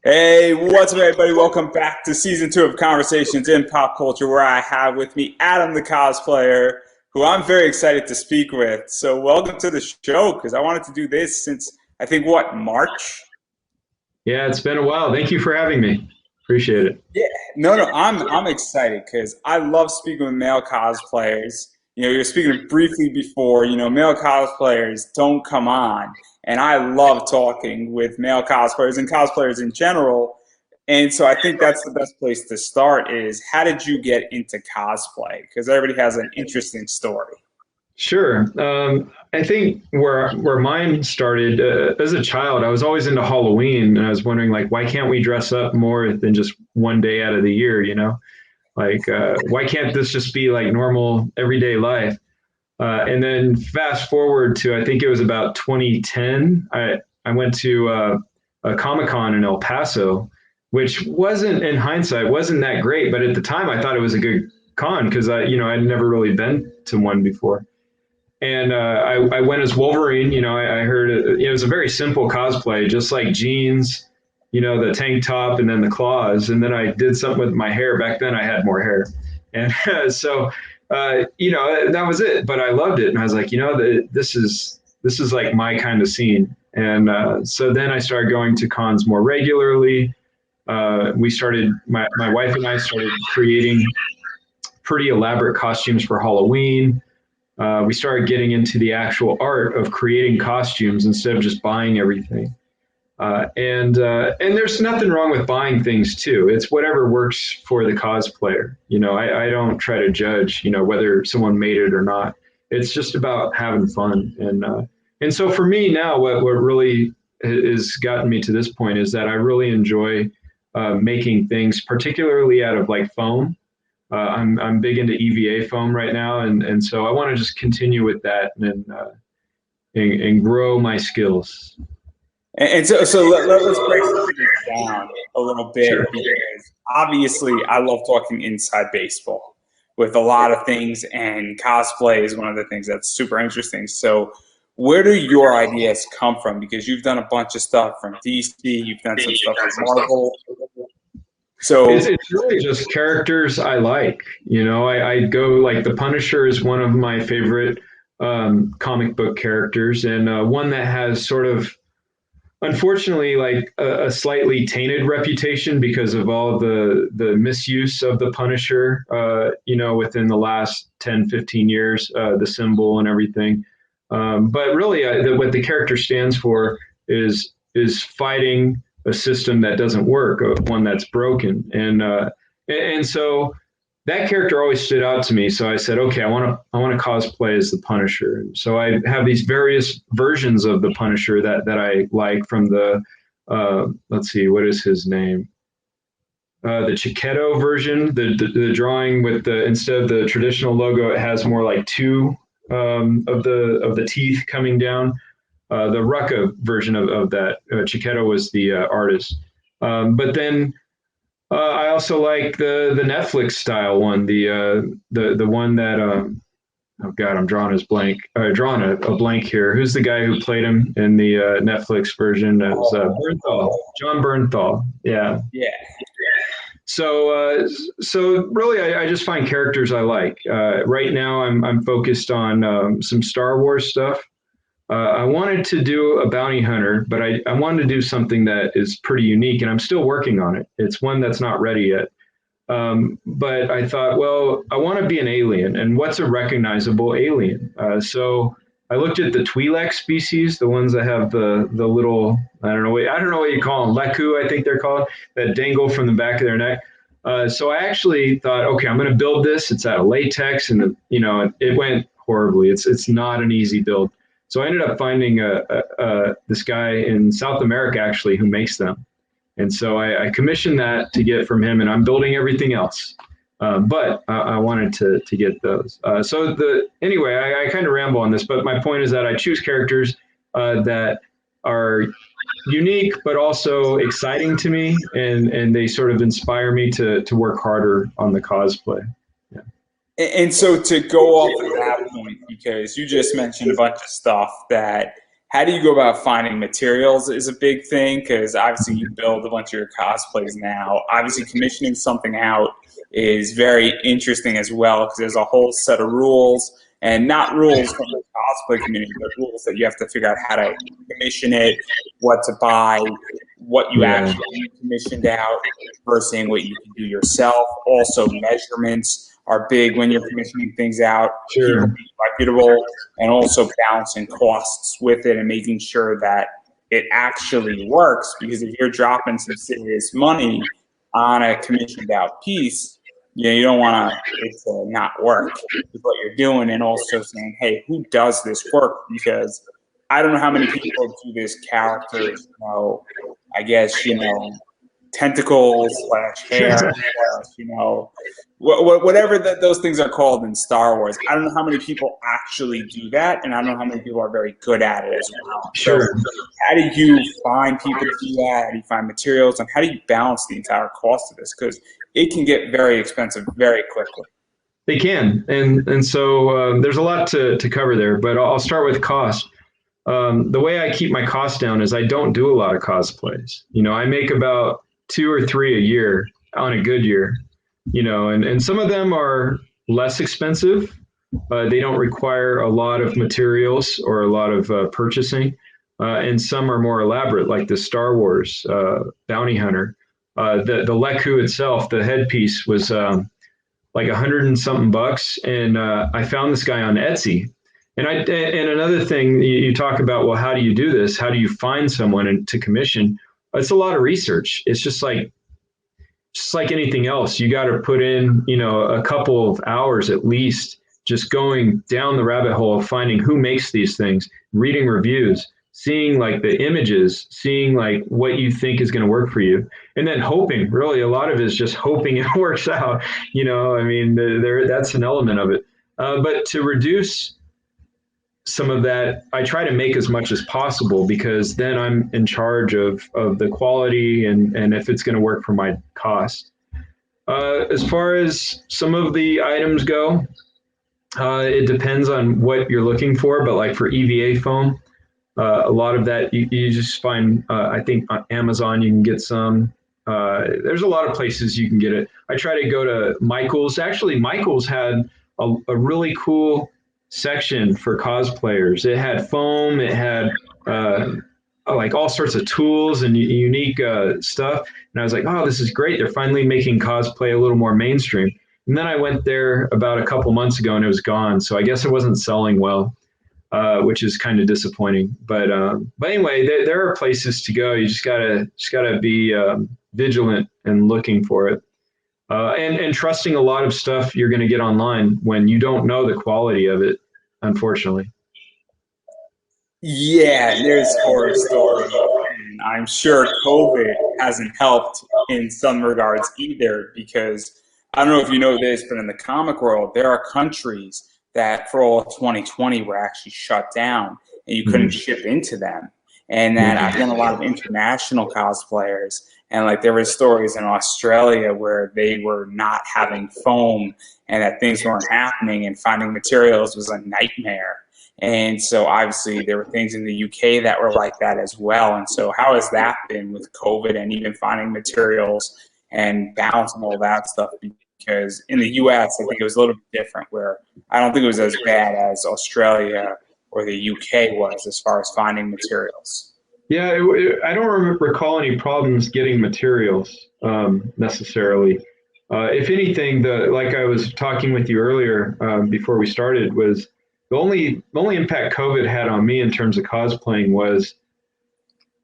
Hey, what's up, everybody? Welcome back to season 2 of Conversations in Pop Culture, where I have with me Adam the Cosplayer, who I'm very excited to speak with. So, welcome to the show, because I wanted to do this since I think March. Yeah, it's been a while. Thank you for having me. Appreciate it. Yeah, no, I'm excited because I love speaking with male cosplayers. You were speaking briefly before. Male cosplayers don't come on, and I love talking with male cosplayers and cosplayers in general. And so I think that's the best place to start is how did you get into cosplay? Because everybody has an interesting story. Sure. I think where mine started as a child, I was always into Halloween, and I was wondering like, why can't we dress up more than just one day out of the year? Like why can't this just be like normal everyday life? And then fast forward to I think it was about 2010. I went to a Comic-Con in El Paso, which wasn't in hindsight wasn't that great, but at the time I thought it was a good con because I'd never really been to one before. And I went as Wolverine. I heard it was a very simple cosplay, just like jeans, the tank top and then the claws. And then I did something with my hair. Back then I had more hair. And so, that was it. But I loved it. And I was like, this is like my kind of scene. And so then I started going to cons more regularly. My wife and I started creating pretty elaborate costumes for Halloween. We started getting into the actual art of creating costumes instead of just buying everything. And there's nothing wrong with buying things too. It's whatever works for the cosplayer. I don't try to judge, whether someone made it or not. It's just about having fun. And so for me now, what really has gotten me to this point is that I really enjoy making things, particularly out of like foam. I'm big into EVA foam right now, and so I want to just continue with that and grow my skills. Let's break this down a little bit Sure. because obviously I love talking inside baseball with a lot of things, and cosplay is one of the things that's super interesting. So, where do your ideas come from? Because you've done a bunch of stuff from DC, you've done some stuff with Marvel. So, It's really just characters I like. I go like the Punisher is one of my favorite comic book characters, and one that has sort of, unfortunately, like a slightly tainted reputation because of all the misuse of the Punisher, within the last 10, 15 years, the symbol and everything. But really, what the character stands for is fighting a system that doesn't work, one that's broken, and so that character always stood out to me. So I said, okay, I want to cosplay as the Punisher. And so I have these various versions of the Punisher that I like from the let's see, what is his name? The Chiquetto version, the drawing with the instead of the traditional logo, it has more like two of the teeth coming down. The Rucka version of that. Chiquetto was the artist. But then I also like the Netflix style one, the one that oh god, I'm drawing his blank. Drawing a blank here. Who's the guy who played him in the Netflix version? That was Bernthal, John Bernthal. Yeah. yeah. So really, I just find characters I like. Right now, I'm focused on some Star Wars stuff. I wanted to do a bounty hunter, but I wanted to do something that is pretty unique, and I'm still working on it. It's one that's not ready yet. But I thought, well, I want to be an alien, and what's a recognizable alien? So I looked at the Twi'lek species, the ones that have the little, I don't know what you call them, leku, I think they're called, that dangle from the back of their neck. So I actually thought, okay, I'm going to build this. It's out of latex, and it went horribly. It's not an easy build. So I ended up finding this guy in South America actually who makes them, and so I commissioned that to get from him, and I'm building everything else. But I wanted to get those. Anyway, I kind of ramble on this, but my point is that I choose characters that are unique but also exciting to me, and they sort of inspire me to work harder on the cosplay. And so to go off of that point, because you just mentioned a bunch of stuff that how do you go about finding materials is a big thing, because obviously you build a bunch of your cosplays now. Obviously commissioning something out is very interesting as well, because there's a whole set of rules, and not rules from the cosplay community, but rules that you have to figure out how to commission it, what to buy, what you Yeah, actually need commissioned out versus what you can do yourself. Also, measurements are big when you're commissioning things out. People sure. being reputable, and also balancing costs with it and making sure that it actually works. Because if you're dropping some serious money on a commissioned out piece, you don't want it to not work with what you're doing. And also saying, hey, who does this work? Because I don't know how many people do this characters, I guess, tentacles slash hair slash, whatever those things are called in Star Wars. I don't know how many people actually do that, and I don't know how many people are very good at it as well. So Sure. how do you find people to do that? How do you find materials, and how do you balance the entire cost of this? Because it can get very expensive very quickly. They can, and so there's a lot to cover there, but I'll start with cost. The way I keep my costs down is I don't do a lot of cosplays. I make about 2 or 3 a year on a good year. And some of them are less expensive. They don't require a lot of materials or a lot of purchasing, and some are more elaborate, like the Star Wars bounty hunter. The Leku itself, the headpiece was like 100 and something bucks, and I found this guy on Etsy. And another thing you talk about, well, how do you do this? How do you find someone to commission? It's a lot of research. It's just like anything else. You got to put in, a couple of hours at least, just going down the rabbit hole of finding who makes these things, reading reviews, seeing like the images, seeing like what you think is going to work for you, and then hoping. Really, a lot of it is just hoping it works out. That's an element of it. But to reduce some of that, I try to make as much as possible, because then I'm in charge of the quality and if it's going to work for my cost. As far as some of the items go, it depends on what you're looking for, but like for EVA foam, a lot of that you just find, I think on Amazon you can get some. There's a lot of places you can get it. I try to go to Michael's. Actually, Michael's had a really cool section for cosplayers. It had foam, it had like all sorts of tools and unique stuff. And I was like, oh, this is great. They're finally making cosplay a little more mainstream. And then I went there about a couple months ago and it was gone. So I guess it wasn't selling well, which is kind of disappointing. But anyway, there are places to go. You just gotta be vigilant and looking for it. And trusting a lot of stuff you're going to get online when you don't know the quality of it, unfortunately. Yeah, there's horror stories. And I'm sure COVID hasn't helped in some regards either, because I don't know if you know this, but in the comic world, there are countries that for all of 2020 were actually shut down and you couldn't ship into them. And that I've done a lot of international cosplayers, and like there were stories in Australia where they were not having foam and that things weren't happening, and finding materials was a nightmare. And so obviously there were things in the UK that were like that as well. And so how has that been with COVID and even finding materials and balancing all that stuff? Because in the US, I think it was a little bit different, where I don't think it was as bad as Australia or the UK was as far as finding materials. Yeah, I don't recall any problems getting materials necessarily. If anything, like I was talking with you earlier before we started, was the only impact COVID had on me in terms of cosplaying was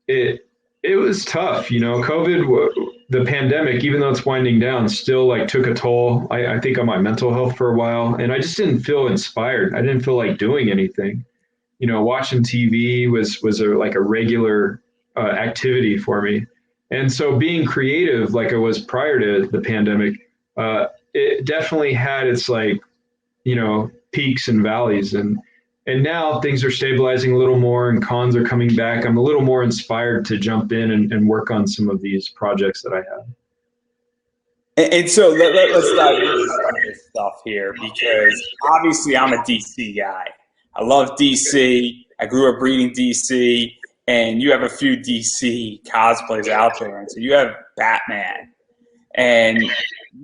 it was tough. COVID, the pandemic, even though it's winding down, still like took a toll. I think on my mental health for a while, and I just didn't feel inspired. I didn't feel like doing anything. Watching TV was like a regular activity for me. And so being creative, like I was prior to the pandemic, it definitely had its like, peaks and valleys. And now things are stabilizing a little more and cons are coming back. I'm a little more inspired to jump in and work on some of these projects that I have. And so let's dive into some of this stuff here, because obviously I'm a DC guy. I love DC. I grew up reading DC, and you have a few DC cosplays out there. And so you have Batman, and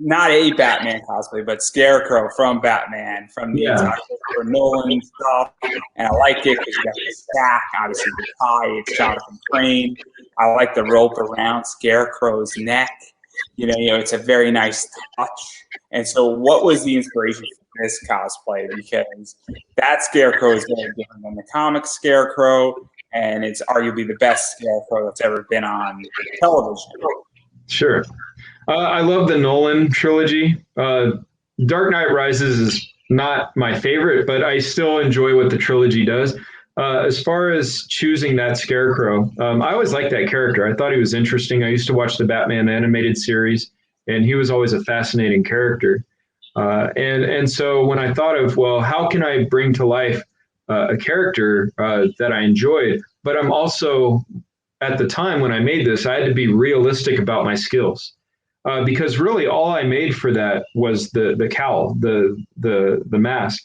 not a Batman cosplay, but Scarecrow from Batman, from the Yeah. entire Christopher Nolan stuff. And I like it because you got the stack, obviously the tie, it's Jonathan Crane. I like the rope around Scarecrow's neck. It's a very nice touch. And so what was the inspiration for this cosplay? Because that Scarecrow is very different than the comic Scarecrow, and it's arguably the best Scarecrow that's ever been on television. Sure. I love the Nolan trilogy. Dark Knight Rises is not my favorite, but I still enjoy what the trilogy does. As far as choosing that Scarecrow, I always liked that character. I thought he was interesting. I used to watch the Batman animated series, and he was always a fascinating character. And so when I thought of, well, how can I bring to life a character that I enjoyed, but I'm also, at the time when I made this, I had to be realistic about my skills. Because really all I made for that was the cowl, the mask.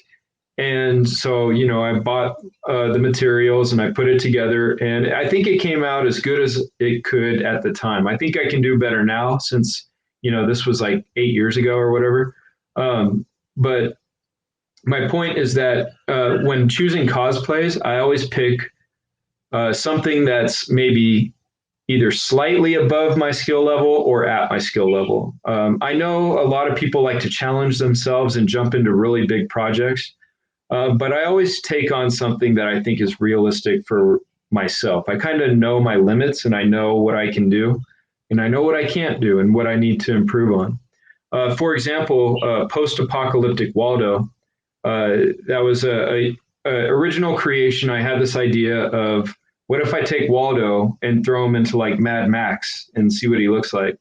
And so, I bought the materials and I put it together, and I think it came out as good as it could at the time. I think I can do better now since, this was like 8 years ago or whatever. But my point is that when choosing cosplays, I always pick something that's maybe either slightly above my skill level or at my skill level. I know a lot of people like to challenge themselves and jump into really big projects. But I always take on something that I think is realistic for myself. I kind of know my limits, and I know what I can do, and I know what I can't do and what I need to improve on. For example, post-apocalyptic Waldo, that was a original creation. I had this idea of, what if I take Waldo and throw him into like Mad Max and see what he looks like?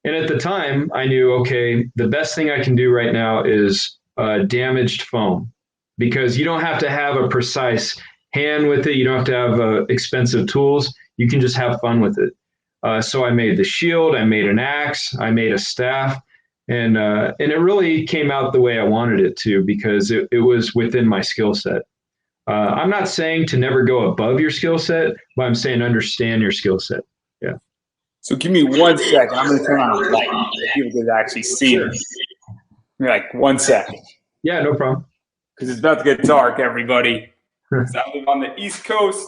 And at the time, I knew, okay, the best thing I can do right now is damaged foam. Because you don't have to have a precise hand with it. You don't have to have expensive tools. You can just have fun with it. So I made the shield, I made an axe, I made a staff, and it really came out the way I wanted it to, because it was within my skill set. I'm not saying to never go above your skill set, but I'm saying understand your skill set. Yeah. So give me 1 second. I'm going to turn on the light so people can actually see this. Like 1 second. Yeah, no problem. Because it's about to get dark, everybody. So I live on the East Coast.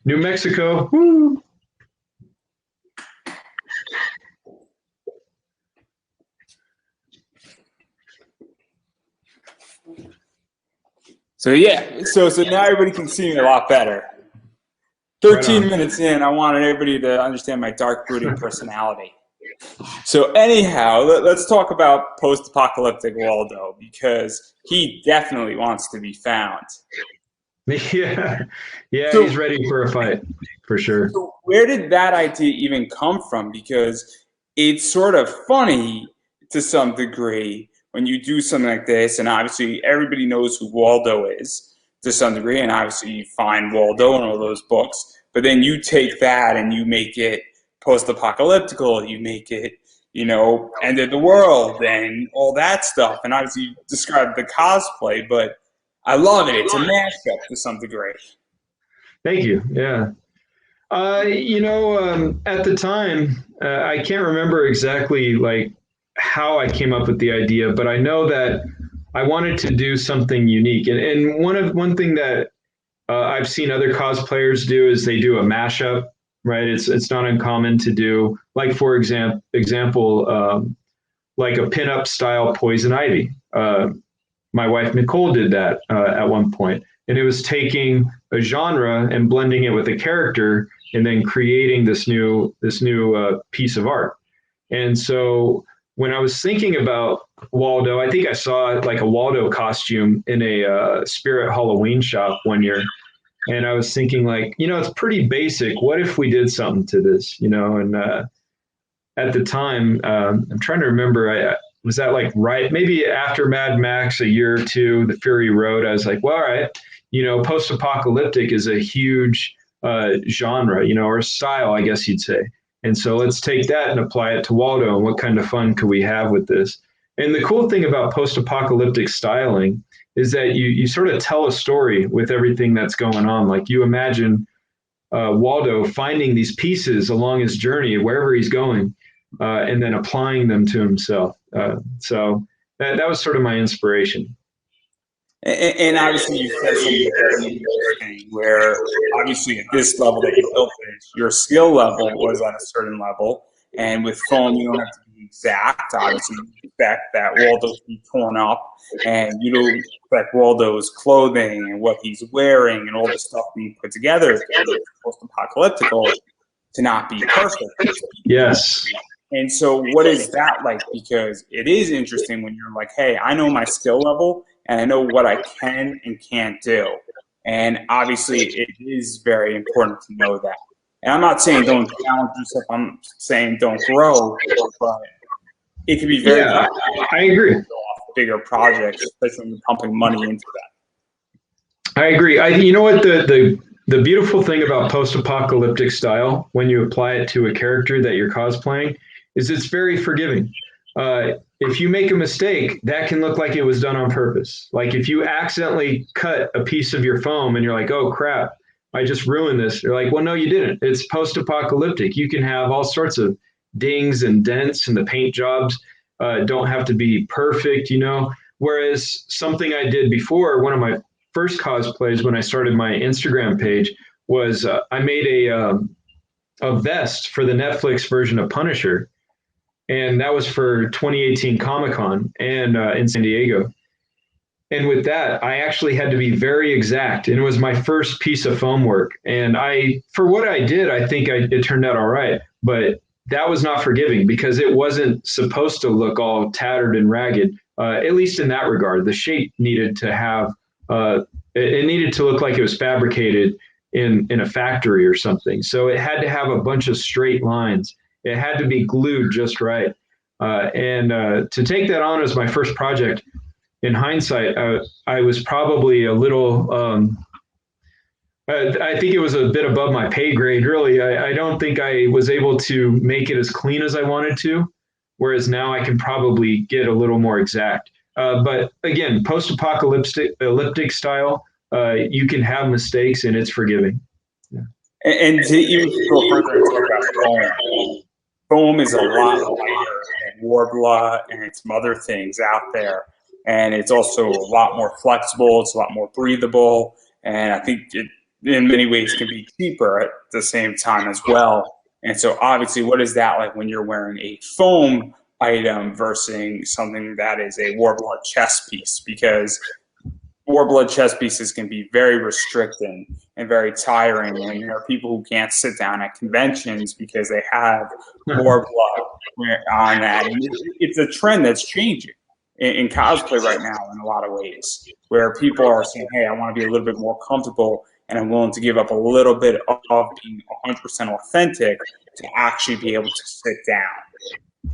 New Mexico. Woo. So yeah, so now everybody can see me a lot better. 13 minutes in, I wanted everybody to understand my dark, brooding personality. So anyhow, let's talk about post-apocalyptic Waldo, because he definitely wants to be found. Yeah, so, he's ready for a fight, for sure. So where did that idea even come from? Because it's sort of funny to some degree when you do something like this, and obviously everybody knows who Waldo is to some degree, and obviously you find Waldo in all those books, but then you take that and you make it post-apocalyptical, you make it, end of the world and all that stuff. And obviously you described the cosplay, but I love it. It's a mashup to some degree. Thank you. Yeah. At the time, I can't remember exactly like how I came up with the idea, but I know that I wanted to do something unique. And one thing that I've seen other cosplayers do is they do a mashup. Right, it's not uncommon to do, like, for example, like a pinup style Poison Ivy. My wife Nicole did that at one point, and it was taking a genre and blending it with a character, and then creating this new piece of art. And so when I was thinking about Waldo, I think I saw like a Waldo costume in a Spirit Halloween shop one year. And I was thinking, like, it's pretty basic. What if we did something to this, And at the time, I'm trying to remember, was that like right, maybe after Mad Max, a year or two, The Fury Road, I was like, well, all right, post-apocalyptic is a huge genre, or style, I guess you'd say. And so let's take that and apply it to Waldo, and what kind of fun could we have with this? And the cool thing about post-apocalyptic styling is that you sort of tell a story with everything that's going on. Like you imagine Waldo finding these pieces along his journey, wherever he's going, and then applying them to himself. So that was sort of my inspiration. And obviously, you said something very interesting where obviously at this level that you built it, your skill level was at a certain level. And with foam, you don't have to be exact. Obviously, you expect that Waldo to be torn up, and you don't expect Waldo's clothing and what he's wearing and all the stuff being put together post-apocalyptic to not be perfect. Yes. And so what is that like? Because it is interesting when you're like, hey, I know my skill level and I know what I can and can't do. And obviously it is very important to know that. And I'm not saying don't challenge yourself, I'm saying don't grow, but it can be very I agree. Bigger projects, especially when you're pumping money into that. I agree. You know what the beautiful thing about post-apocalyptic style when you apply it to a character that you're cosplaying is it's very forgiving. If you make a mistake, that can look like it was done on purpose. Like if you accidentally cut a piece of your foam and you're like, oh crap, I just ruined this. You're like, well, no, you didn't. It's post-apocalyptic. You can have all sorts of dings and dents, and the paint jobs don't have to be perfect, you know? Whereas something I did before, one of my first cosplays when I started my Instagram page was I made a vest for the Netflix version of Punisher. And that was for 2018 Comic-Con and in San Diego. And with that, I actually had to be very exact. And it was my first piece of foam work. And for what I did, I think it turned out all right. But that was not forgiving because it wasn't supposed to look all tattered and ragged, at least in that regard. The shape needed to have, it needed to look like it was fabricated in a factory or something. So it had to have a bunch of straight lines. It had to be glued just right. And to take that on as my first project, in hindsight, I was probably a little, I think it was a bit above my pay grade, really. I don't think I was able to make it as clean as I wanted to, whereas now I can probably get a little more exact. But again, post-apocalyptic style, you can have mistakes and it's forgiving. Yeah. And to even go further and talk about foam, foam is a lot lighter than Warbler and some other things out there. And it's also a lot more flexible. It's a lot more breathable. And I think it, in many ways, can be cheaper at the same time as well. And so obviously, what is that like when you're wearing a foam item versus something that is a Warbler chest piece? Because Warbler chest pieces can be very restricting and very tiring. And there are people who can't sit down at conventions because they have Warbler on that. And it's a trend that's changing in cosplay right now in a lot of ways, where people are saying, hey, I want to be a little bit more comfortable and I'm willing to give up a little bit of being 100% authentic to actually be able to sit down.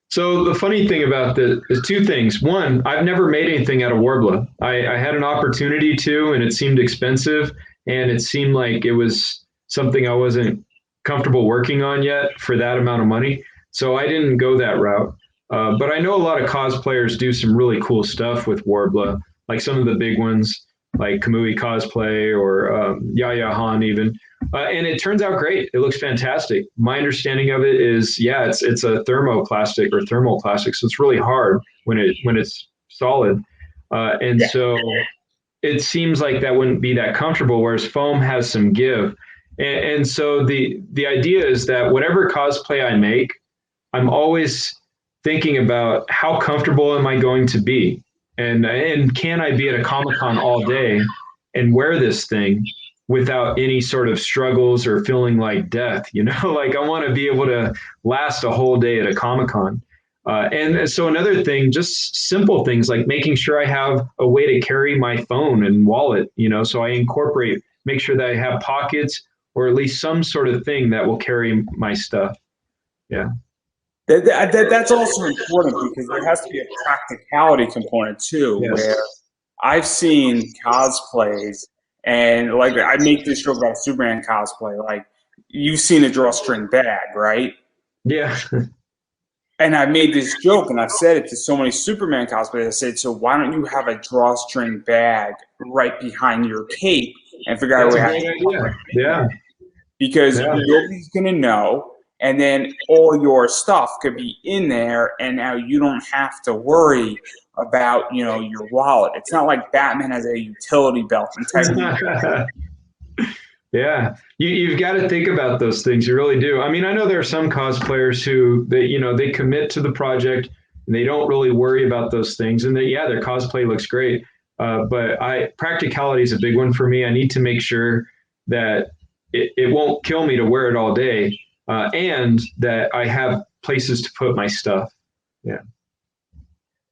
So the funny thing about this is two things. One, I've never made anything out of Warbler. I had an opportunity to, and it seemed expensive, and it seemed like it was something I wasn't comfortable working on yet for that amount of money. So I didn't go that route. But I know a lot of cosplayers do some really cool stuff with Warbler, like some of the big ones, like Kamui Cosplay or Yaya Han even. And it turns out great. It looks fantastic. My understanding of it is, yeah, it's a thermoplastic or thermal plastic, so it's really hard when it's solid. So it seems like that wouldn't be that comfortable, whereas foam has some give. And so the idea is that whatever cosplay I make, I'm always thinking about how comfortable am I going to be, and can I be at a Comic-Con all day and wear this thing without any sort of struggles or feeling like death, you know? Like I want to be able to last a whole day at a Comic-Con. And so another thing, just simple things like making sure I have a way to carry my phone and wallet, you know, so I make sure that I have pockets or at least some sort of thing that will carry my stuff. Yeah. That's also important because there has to be a practicality component too, yes. Where I've seen cosplays and like I make this joke about a Superman cosplay, like you've seen a drawstring bag, right? Yeah. and I made this joke, and I've said it to so many Superman cosplayers. I said, so why don't you have a drawstring bag right behind your cape and figure out a That's way a how great to idea. Yeah. because Yeah. nobody's going to know. And then all your stuff could be in there, and now you don't have to worry about, you know, your wallet. It's not like Batman has a utility belt integrity. Yeah, you've got to think about those things. You really do. I mean, I know there are some cosplayers who they commit to the project and they don't really worry about those things, and their cosplay looks great. But practicality is a big one for me. I need to make sure that it won't kill me to wear it all day, and that I have places to put my stuff. Yeah.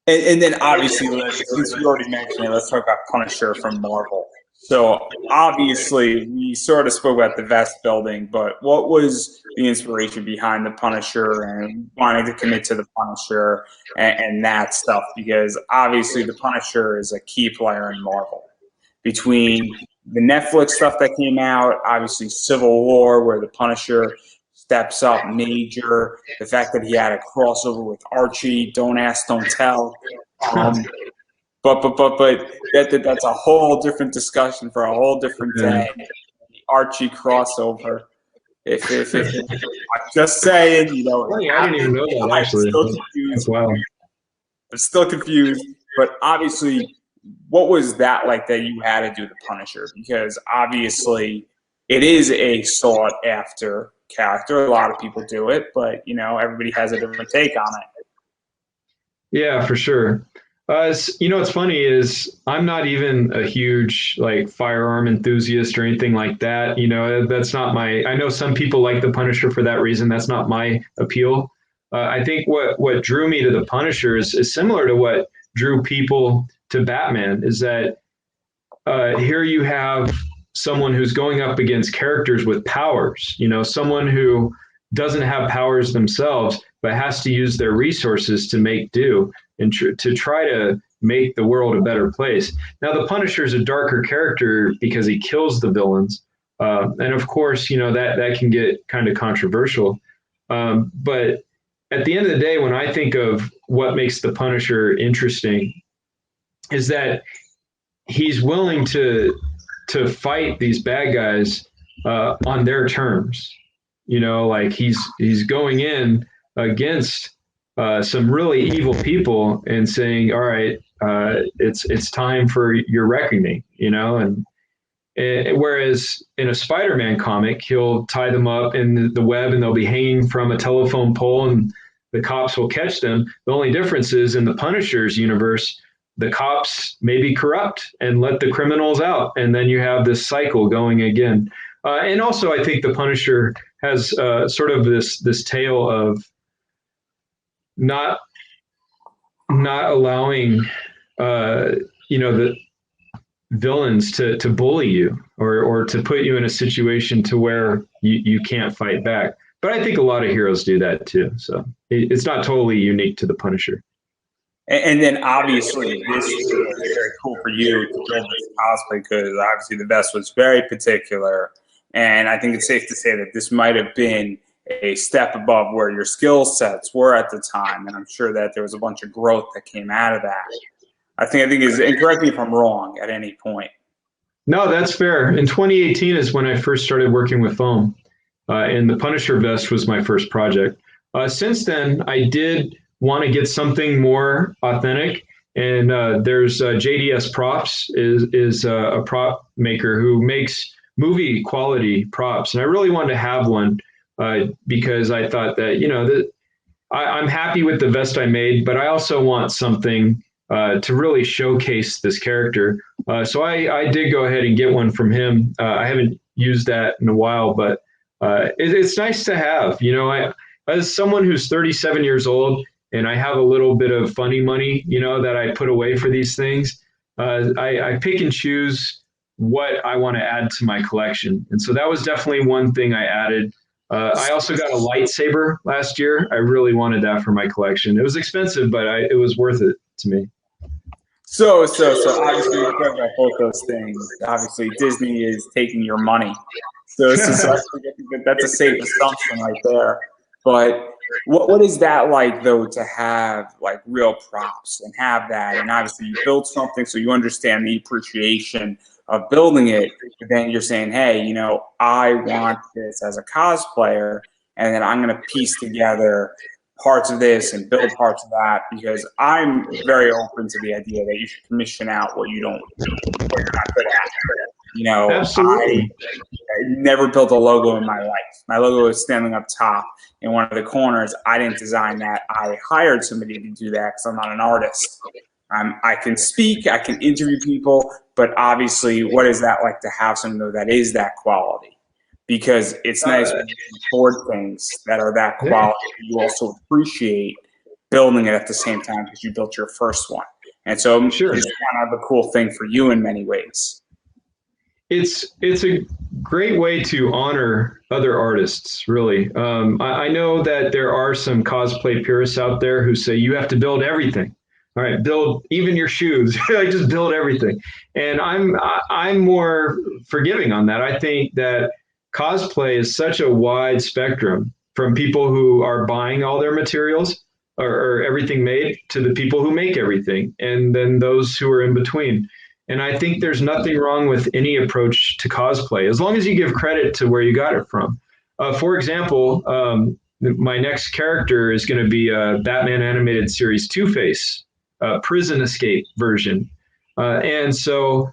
And then obviously, since you already mentioned it, let's talk about Punisher from Marvel. So obviously, we sort of spoke about the vest building, but what was the inspiration behind the Punisher and wanting to commit to the Punisher and that stuff? Because obviously, the Punisher is a key player in Marvel. Between the Netflix stuff that came out, obviously Civil War, where the Punisher steps up major, the fact that he had a crossover with Archie, Don't Ask, Don't Tell. But that's a whole different discussion for a whole different day. The Archie crossover. If I'm just saying, you know, Funny, I didn't even know that actually. I'm still confused. That's wild. I'm still confused. But obviously, what was that like that you had to do the Punisher? Because obviously, it is a sought after character. A lot of people do it, but you know, everybody has a different take on it. Yeah, for sure. What's funny is I'm not even a huge like firearm enthusiast or anything like that. You know, that's not my. I know some people like the Punisher for that reason. That's not my appeal. I think what drew me to the Punisher is similar to what drew people to Batman. Is that here you have someone who's going up against characters with powers. You know, someone who doesn't have powers themselves, but has to use their resources to make do and to try to make the world a better place. Now, the Punisher is a darker character because he kills the villains. And of course, you know, that can get kind of controversial. But at the end of the day, when I think of what makes the Punisher interesting, is that he's willing to fight these bad guys on their terms. You know, like he's going in against some really evil people and saying, "All right, it's time for your reckoning." You know, and whereas in a Spider-Man comic, he'll tie them up in the web and they'll be hanging from a telephone pole, and the cops will catch them. The only difference is in the Punisher's universe, the cops may be corrupt and let the criminals out, and then you have this cycle going again. And also, I think the Punisher has sort of this tale of not allowing the villains to bully you or to put you in a situation to where you can't fight back. But I think a lot of heroes do that too. So it's not totally unique to the Punisher. And then obviously this was very cool for you to build this cosplay because obviously the vest was very particular. And I think it's safe to say that this might have been a step above where your skill sets were at the time. And I'm sure that there was a bunch of growth that came out of that. I think is, and correct me if I'm wrong at any point. No, that's fair. In 2018 is when I first started working with foam. And the Punisher vest was my first project. Since then, I did want to get something more authentic. And there's JDS Props is a prop maker who makes movie quality props. And I really wanted to have one because I thought that, I'm happy with the vest I made, but I also want something to really showcase this character. So I did go ahead and get one from him. I haven't used that in a while, but it's nice to have. As someone who's 37 years old and I have a little bit of funny money, that I put away for these things, I pick and choose what I want to add to my collection. And so that was definitely one thing I added. I also got a lightsaber last year. I really wanted that for my collection. It was expensive, but it was worth it to me. So obviously we're talking about both those things. Obviously Disney is taking your money. So that's a safe assumption right there. But What is that like though, to have like real props and have that, and obviously you built something, so you understand the appreciation of building it, but then you're saying, hey, I want this as a cosplayer, and then I'm going to piece together parts of this and build parts of that, because I'm very open to the idea that you should commission out what you're not good at. I Absolutely. never built a logo in my life. My logo is standing up top in one of the corners. I didn't design that. I hired somebody to do that because I'm not an artist. I can speak, I can interview people, but obviously, what is that like to have something that is that quality? Because it's nice when you can afford things that are that Yeah, quality. You also appreciate building it at the same time because you built your first one. And so sure. it's kind of a cool thing for you in many ways. It's a great way to honor other artists, really. I know that there are some cosplay purists out there who say you have to build everything. All right, build even your shoes. Just build everything. And I'm more forgiving on that. I think that cosplay is such a wide spectrum, from people who are buying all their materials, or everything made, to the people who make everything, and then those who are in between. And I think there's nothing wrong with any approach to cosplay, as long as you give credit to where you got it from. For example, my next character is going to be a Batman animated series Two-Face, prison escape version. And so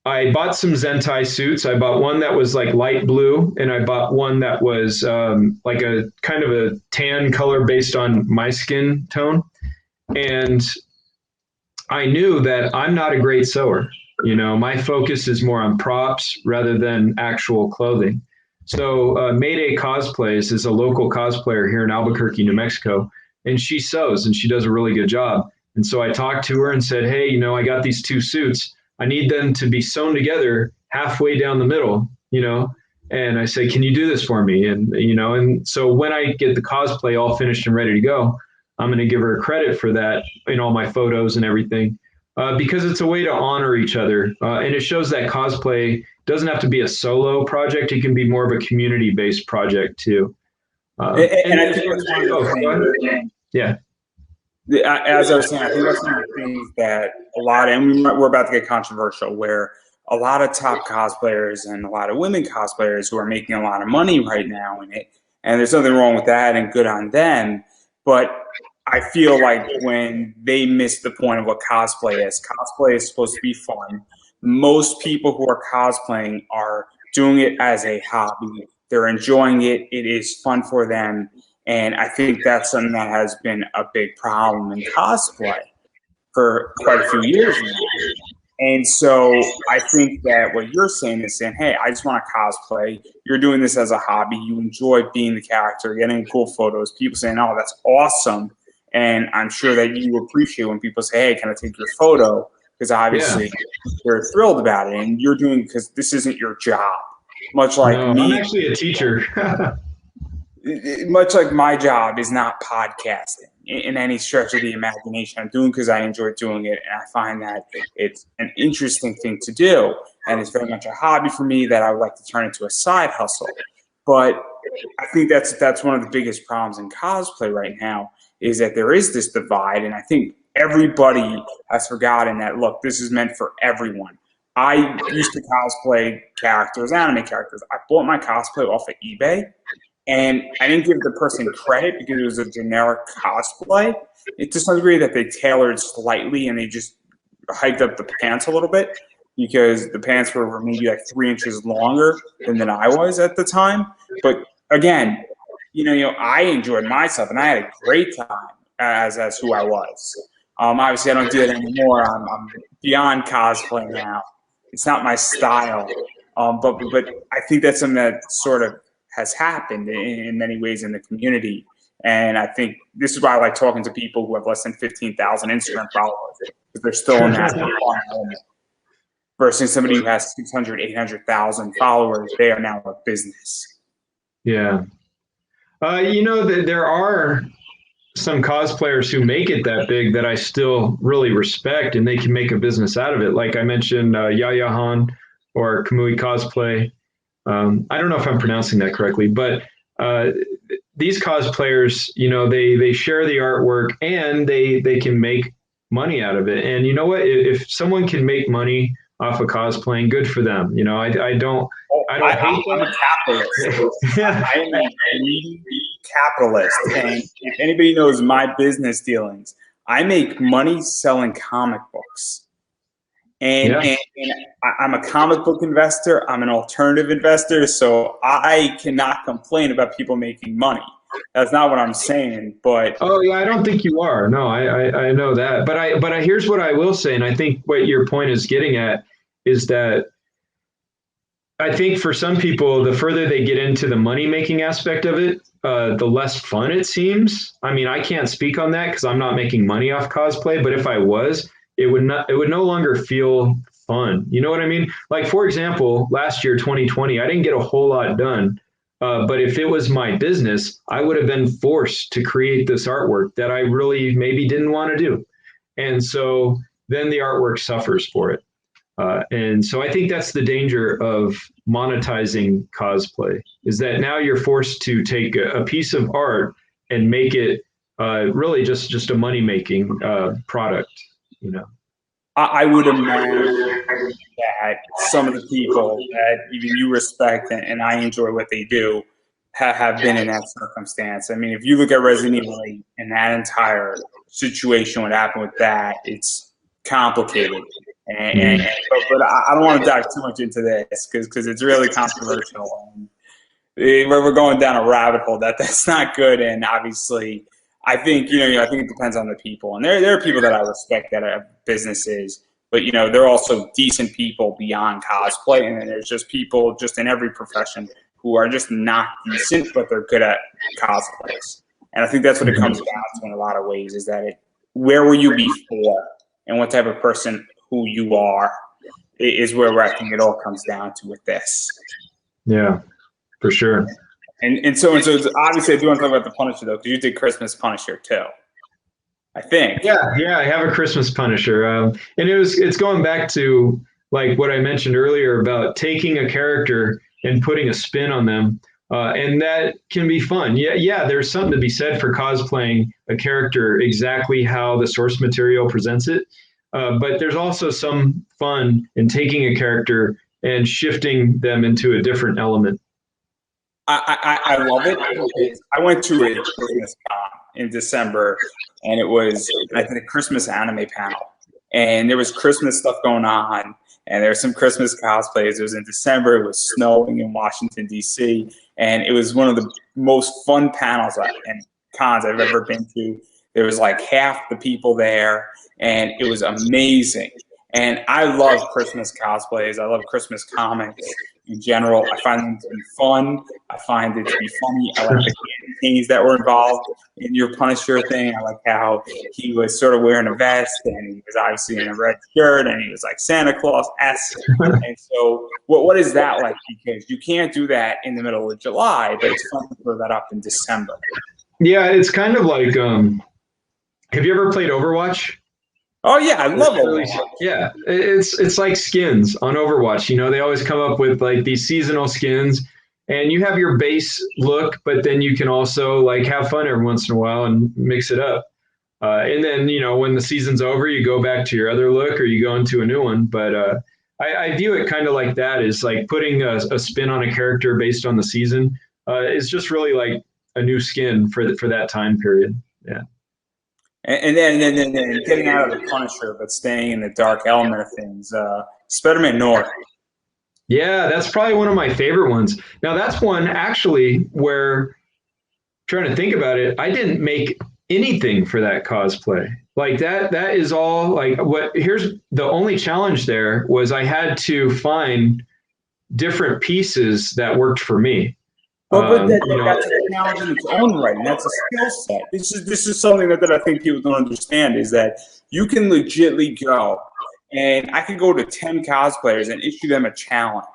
I bought some Zentai suits. I bought one that was like light blue, and I bought one that was like a kind of a tan color based on my skin tone. And I knew that I'm not a great sewer. My focus is more on props rather than actual clothing. So Mayday Cosplays is a local cosplayer here in Albuquerque, New Mexico, and she sews and she does a really good job. And so I talked to her and said, hey, I got these two suits. I need them to be sewn together halfway down the middle, and I said, can you do this for me? And so when I get the cosplay all finished and ready to go, I'm going to give her credit for that in all my photos and everything, because it's a way to honor each other. And it shows that cosplay doesn't have to be a solo project. It can be more of a community-based project too. And I think that's one of the things. Yeah. As I was saying, I think that's one of the things that we're about to get controversial, where a lot of top cosplayers and a lot of women cosplayers who are making a lot of money right now in it, and there's nothing wrong with that and good on them, but I feel like when they miss the point of what cosplay is supposed to be fun. Most people who are cosplaying are doing it as a hobby. They're enjoying it. It is fun for them. And I think that's something that has been a big problem in cosplay for quite a few years now. And so I think that what you're saying is saying, hey, I just want to cosplay. You're doing this as a hobby. You enjoy being the character, getting cool photos. People saying, oh, that's awesome. And I'm sure that you appreciate when people say, hey, can I take your photo? Because obviously they're thrilled about it. And you're doing it because this isn't your job. Much like No, me. I'm actually a teacher. Much like my job is not podcasting in any stretch of the imagination. I'm doing because I enjoy doing it, and I find that it's an interesting thing to do, and it's very much a hobby for me that I would like to turn into a side hustle. But I think that's one of the biggest problems in cosplay right now, is that there is this divide, and I think everybody has forgotten that, look, this is meant for everyone. I used to cosplay characters, anime characters. I bought my cosplay off of eBay, and I didn't give the person credit because it was a generic cosplay. It's to some degree that they tailored slightly and they just hiked up the pants a little bit, because the pants were maybe like 3 inches longer than I was at the time. But again, I enjoyed myself and I had a great time as who I was. Obviously, I don't do it anymore. I'm beyond cosplay now. It's not my style. But I think that's something that sort of has happened in many ways in the community. And I think this is why I like talking to people who have less than 15,000 Instagram followers, because they're still in that fun element. Versus somebody who has 600, 800,000 followers, they are now a business. Yeah. There are some cosplayers who make it that big that I still really respect, and they can make a business out of it. Like I mentioned, Yaya Han or Kamui Cosplay. I don't know if I'm pronouncing that correctly, but these cosplayers, you know, they share the artwork and they can make money out of it. And you know what? If someone can make money off of cosplaying, good for them. You know, I don't I don't hate I'm a capitalist. that. I am a greedy capitalist. And if anybody knows my business dealings, I make money selling comic books. And, Yeah. I'm a comic book investor. I'm an alternative investor. So I cannot complain about people making money. That's not what I'm saying. But Oh yeah, I don't think you are. No, I know that. But here's what I will say, and I think what your point is getting at is that I think for some people, the further they get into the money making aspect of it, the less fun it seems. I mean, I can't speak on that because I'm not making money off cosplay. But if I was, it would no longer feel fun. You know what I mean? Like for example, last year, 2020, I didn't get a whole lot done. But if it was my business, I would have been forced to create this artwork that I really maybe didn't want to do. And so then the artwork suffers for it. And so I think that's the danger of monetizing cosplay is that now you're forced to take a piece of art and make it really just a money making product, you know. I would imagine that some of the people that even you respect and I enjoy what they do have been in that circumstance. I mean, if you look at Resident Evil 8 and that entire situation, what happened with that, it's complicated. But I don't want to dive too much into this because it's really controversial. And we're going down a rabbit hole that's not good. And obviously, I think I think it depends on the people. And there are people that I respect that have businesses, but they're also decent people beyond cosplay. And then there's just people just in every profession who are just not decent, but they're good at cosplays. And I think that's what it comes down to in a lot of ways is that where were you before and what type of person who you are is where I think it all comes down to with this. Yeah, for sure. And so obviously I do want to talk about the Punisher though, because you did Christmas Punisher too, I think. Yeah, I have a Christmas Punisher, and it's going back to like what I mentioned earlier about taking a character and putting a spin on them, and that can be fun. Yeah, there's something to be said for cosplaying a character exactly how the source material presents it, but there's also some fun in taking a character and shifting them into a different element. I love it. I went to a Christmas con in December, and it was I did a Christmas anime panel, and there was Christmas stuff going on, and there were some Christmas cosplays. It was in December. It was snowing in Washington D.C., and it was one of the most fun panels and cons I've ever been to. There was like half the people there, and it was amazing. And I love Christmas cosplays. I love Christmas comics in general. I find them to be fun. I find it to be funny. I like the campaigns that were involved in your Punisher thing. I like how he was sort of wearing a vest and he was obviously in a red shirt and he was like Santa Claus-esque. And so what is that like? Because you can't do that in the middle of July, but it's fun to throw that up in December. Yeah, it's kind of like, have you ever played Overwatch? Oh yeah, I love Overwatch. Yeah, it's like skins on Overwatch. They always come up with like these seasonal skins, and you have your base look, but then you can also like have fun every once in a while and mix it up. And then when the season's over, you go back to your other look or you go into a new one. But I view it kind of like that is like putting a spin on a character based on the season. It's just really like a new skin for that time period. Yeah. And then getting out of the Punisher, but staying in the dark element of things. SpiderMan Noir. Yeah, that's probably one of my favorite ones. Now, that's one actually where, trying to think about it, I didn't make anything for that cosplay. Like that is all like here's the only challenge there was I had to find different pieces that worked for me. But that's a challenge in its own right, and that's a skill set. This is something that I think people don't understand is that you can legitimately go, and I could go to 10 cosplayers and issue them a challenge,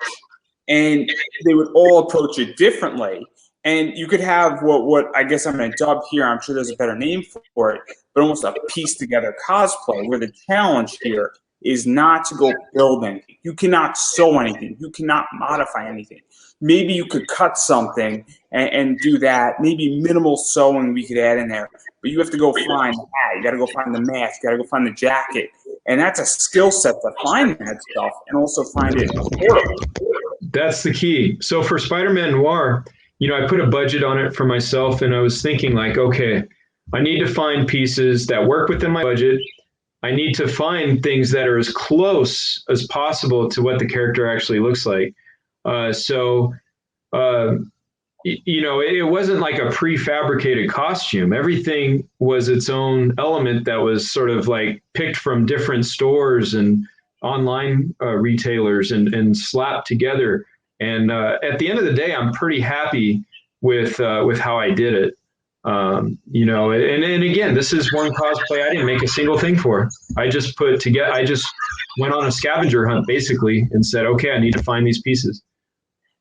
and they would all approach it differently. And you could have what I guess I'm going to dub here. I'm sure there's a better name for it, but almost a piece together cosplay where the challenge here is not to go build anything. You cannot sew anything. You cannot modify anything. Maybe you could cut something and do that. Maybe minimal sewing we could add in there, but you have to go find the hat. You got to go find the mask. You got to go find the jacket, and that's a skill set to find that stuff and also find it affordable. That's the key. So for SpiderMan Noir, I put a budget on it for myself, and I was thinking like, okay, I need to find pieces that work within my budget. I need to find things that are as close as possible to what the character actually looks like. It wasn't like a prefabricated costume. Everything was its own element that was sort of like picked from different stores and online retailers and slapped together. And at the end of the day, I'm pretty happy with how I did it. And again, this is one cosplay I didn't make a single thing for. I just went on a scavenger hunt basically and said, okay, I need to find these pieces.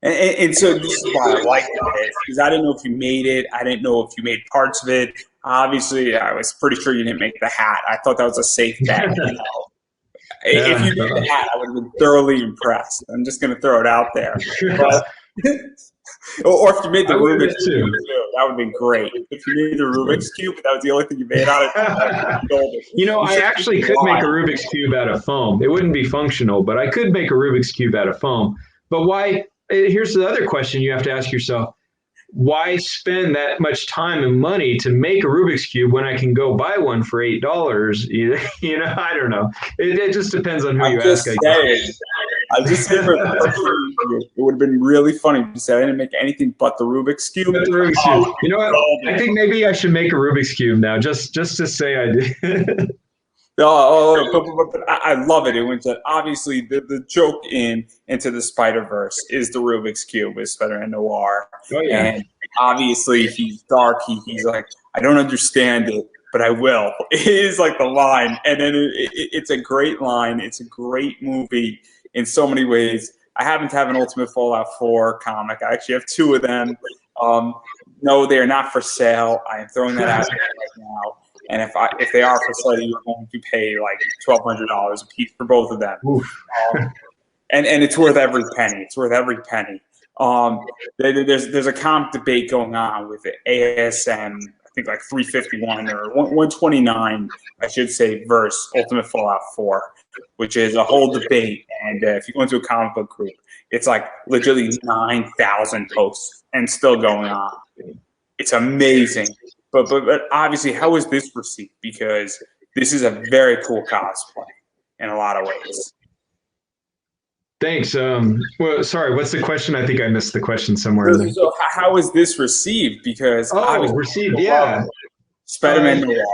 And so this is why I like it, because I didn't know if you made it. I didn't know if you made parts of it. Obviously, I was pretty sure you didn't make the hat. I thought that was a safe bet. If you did the hat, I would have been thoroughly impressed. I'm just going to throw it out there. But, or if you made the Rubik's Cube, that would have been great. If you made the Rubik's Cube, that was the only thing you made out of it. I actually could make a Rubik's Cube out of foam. It wouldn't be functional, but I could make a Rubik's Cube out of foam. But why? Here's the other question you have to ask yourself. Why spend that much time and money to make a Rubik's Cube when I can go buy one for $8? I don't know. It just depends on who you ask. I just saying it would have been really funny if you said I didn't make anything but the Rubik's Cube. You know what? I think maybe I should make a Rubik's Cube now, just to say I did. But I love it. It went to, obviously the joke into the Spiderverse is the Rubik's Cube with SpiderMan Noir. Oh, yeah. And obviously he's dark. He's like, I don't understand it, but I will. It is like the line. And then it's a great line. It's a great movie in so many ways. I happen to have an Ultimate Fallout 4 comic. I actually have 2 of them. No, they are not for sale. I am throwing that out there right now. And if they are for sale, you're going to pay like $1,200 a piece for both of them. And it's worth every penny. It's worth every penny. There's a comic debate going on with ASM, I think like 351 or 129, I should say, verse Ultimate Fallout 4, which is a whole debate. And if you go into a comic book group, it's like literally 9,000 posts and still going on. It's amazing. But obviously, how is this received? Because this is a very cool cosplay in a lot of ways. Thanks. Well, sorry, what's the question? I think I missed the question somewhere. So how is this received? Because received, yeah. SpiderMan Noir,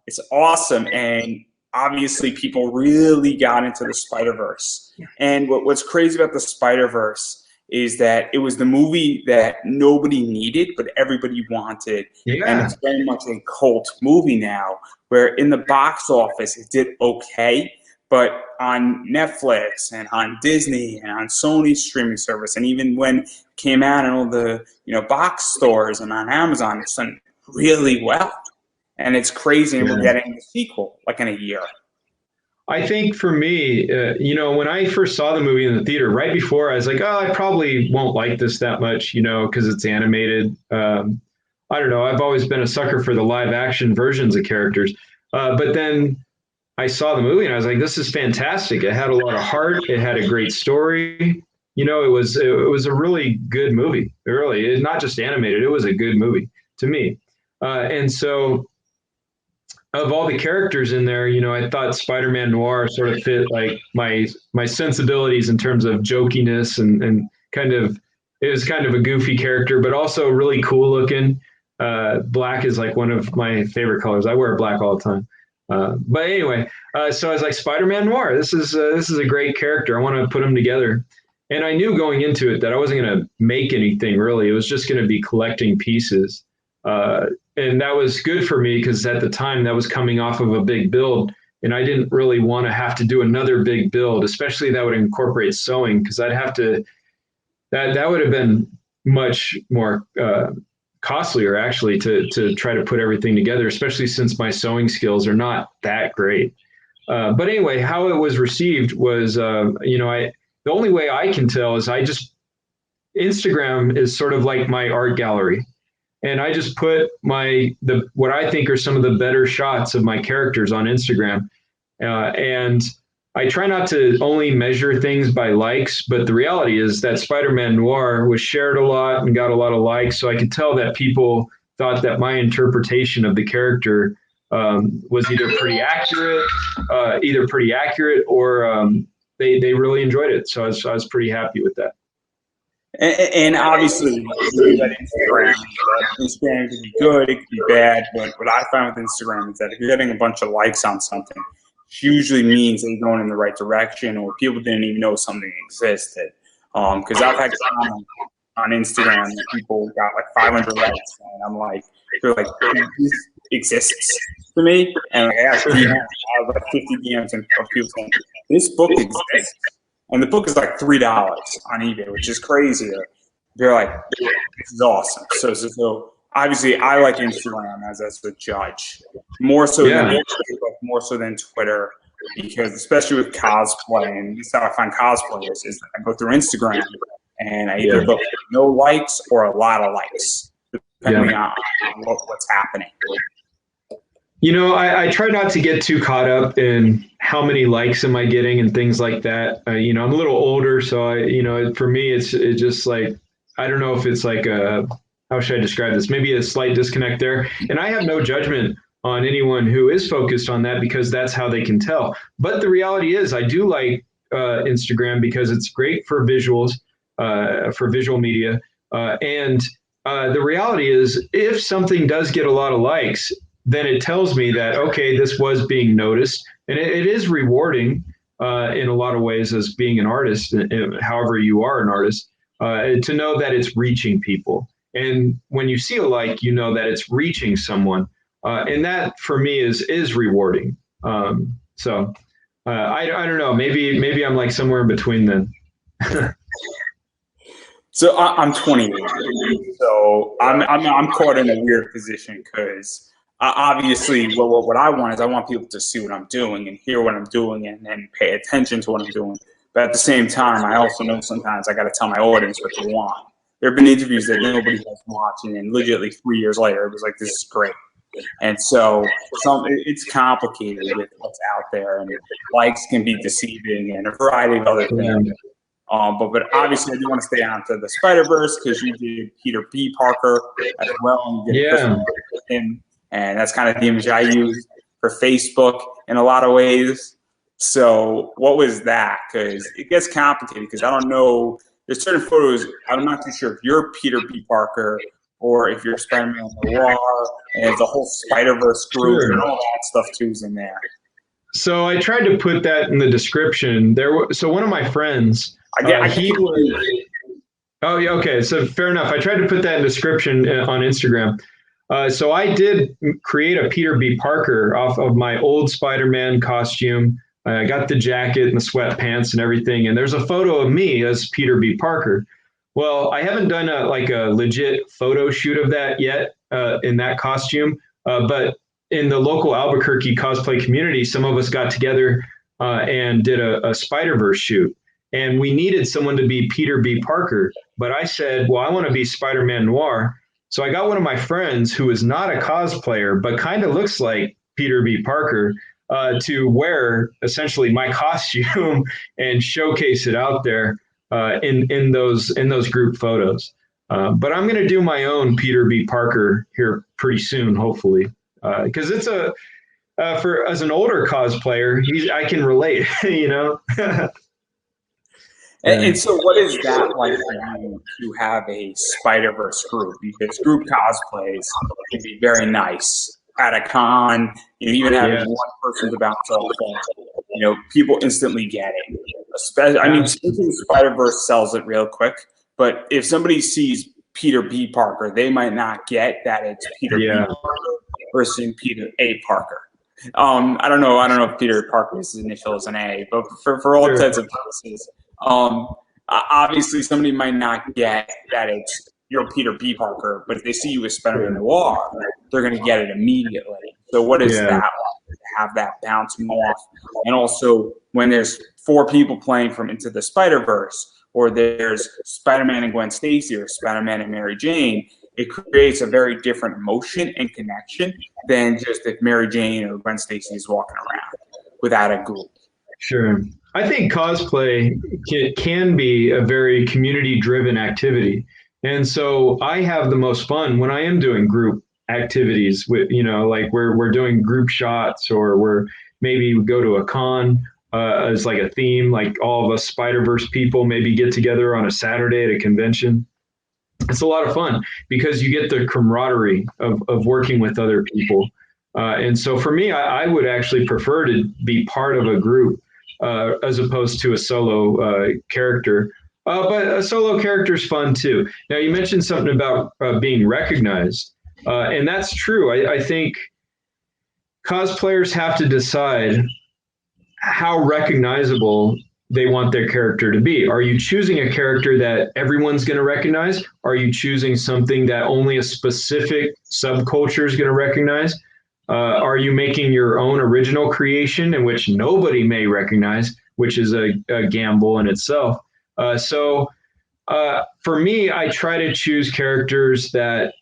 it's awesome, and obviously people really got into the Spiderverse. And what's crazy about the Spiderverse is that it was the movie that nobody needed, but everybody wanted. Yeah. And it's very much a cult movie now, where in the box office it did okay, but on Netflix and on Disney and on Sony's streaming service, and even when it came out in all the box stores and on Amazon, it's done really well. And it's crazy, and we're getting the sequel like in a year. I think for me, when I first saw the movie in the theater, right before, I was like, oh, I probably won't like this that much, because it's animated. I don't know. I've always been a sucker for the live action versions of characters. But then I saw the movie and I was like, this is fantastic. It had a lot of heart. It had a great story. It was a really good movie. It's not just animated. It was a good movie to me. And so of all the characters in there, I thought SpiderMan Noir sort of fit like my sensibilities in terms of jokiness and it was kind of a goofy character, but also really cool looking. Black is like one of my favorite colors. I wear black all the time. But anyway, so I was like, SpiderMan Noir, this is a great character. I want to put them together. And I knew going into it that I wasn't going to make anything really. It was just going to be collecting pieces. And that was good for me because at the time that was coming off of a big build and I didn't really want to have to do another big build, especially that would incorporate sewing because I'd have to, that would have been much more costlier actually to try to put everything together, especially since my sewing skills are not that great. But anyway, how it was received was, the only way I can tell is I just Instagram is sort of like my art gallery, and I just put what I think are some of the better shots of my characters on Instagram, and I try not to only measure things by likes, but the reality is that SpiderMan Noir was shared a lot and got a lot of likes, so I could tell that people thought that my interpretation of the character was either pretty accurate, or they really enjoyed it. So I was pretty happy with that. And obviously, Instagram can be good, it can be bad. But what I found with Instagram is that if you're getting a bunch of likes on something, it usually means that you're going in the right direction, or people didn't even know something existed. Because I've had comments on Instagram that people got like 500 likes, and I'm like, they're like, this exists to me. And like, I have like 50 DMs of people saying, this book exists. And the book is like $3 on eBay, which is crazy. They're like, this is awesome. So obviously, I like Instagram as a judge, more so than Facebook, more so than Twitter, because especially with cosplay, and this is how I find cosplayers, is I go through Instagram and I either look at no likes or a lot of likes, depending on what's happening. You know, I try not to get too caught up in how many likes am I getting and things like that. You know, I'm a little older, so for me, it's just like, I don't know if it's like how should I describe this? Maybe a slight disconnect there. And I have no judgment on anyone who is focused on that, because that's how they can tell. But the reality is, I do like Instagram because it's great for visuals, for visual media. And the reality is, if something does get a lot of likes, then it tells me that, okay, this was being noticed. And it is rewarding in a lot of ways as being an artist, however you are an artist, to know that it's reaching people. And when you see a like, you know that it's reaching someone. And that for me is rewarding. So I don't know, maybe I'm like somewhere in between then. So I'm 28, so I'm caught in a weird position, because obviously, what I want is I want people to see what I'm doing and hear what I'm doing and pay attention to what I'm doing. But at the same time, I also know sometimes I got to tell my audience what they want. There have been interviews that nobody has watching, and legitimately 3 years later, it was like, this is great. And so it's complicated with what's out there, and likes can be deceiving and a variety of other things. But obviously, I do want to stay on to the Spiderverse, because you did Peter B. Parker as well. And you did him. And that's kind of the image I use for Facebook in a lot of ways. So what was that? Because it gets complicated, because I don't know. There's certain photos, I'm not too sure if you're Peter B. Parker or if you're SpiderMan Noir, and there's a whole Spiderverse group and all that stuff too is in there. So I tried to put that in the description. So one of my friends, Oh, yeah, okay. So fair enough. I tried to put that in description on Instagram. So I did create a Peter B. Parker off of my old Spider-Man costume. I got the jacket and the sweatpants and everything. And there's a photo of me as Peter B. Parker. Well, I haven't done a legit photo shoot of that yet in that costume. But in the local Albuquerque cosplay community, some of us got together and did a Spiderverse shoot. And we needed someone to be Peter B. Parker. But I said, well, I want to be Spider-Man Noir. So I got one of my friends who is not a cosplayer, but kind of looks like Peter B. Parker, to wear essentially my costume and showcase it out there in those group photos. But I'm going to do my own Peter B. Parker here pretty soon, hopefully, because it's as an older cosplayer, I can relate, you know. And so what is that like for you to have a Spiderverse group? Because group cosplays can be very nice at a con. You even have one person's about to, people instantly get it. Especially, I mean, Spiderverse sells it real quick, but if somebody sees Peter B. Parker, they might not get that it's Peter B. Parker versus Peter A. Parker. I don't know if Peter Parker's initial is an A, but for all intents and purposes, obviously somebody might not get that it's you're Peter B. Parker, but if they see you as SpiderMan Noir, they're going to get it immediately. So what is that like, to have that bouncing off? And also, when there's 4 people playing from Into the Spiderverse, or there's Spider-Man and Gwen Stacy, or Spider-Man and Mary Jane, it creates a very different emotion and connection than just if Mary Jane or Gwen Stacy is walking around without a group. Sure. I think cosplay can be a very community-driven activity. And so I have the most fun when I am doing group activities with, like we're doing group shots, or maybe we go to a con as like a theme, like all of us Spiderverse people maybe get together on a Saturday at a convention. It's a lot of fun because you get the camaraderie of working with other people. And so for me, I would actually prefer to be part of a group as opposed to a solo character. But a solo character is fun too. Now, you mentioned something about being recognized, and that's true. I think cosplayers have to decide how recognizable they want their character to be. Are you choosing a character that everyone's going to recognize? Are you choosing something that only a specific subculture is going to recognize? Are you making your own original creation in which nobody may recognize, which is a gamble in itself? So for me, I try to choose characters that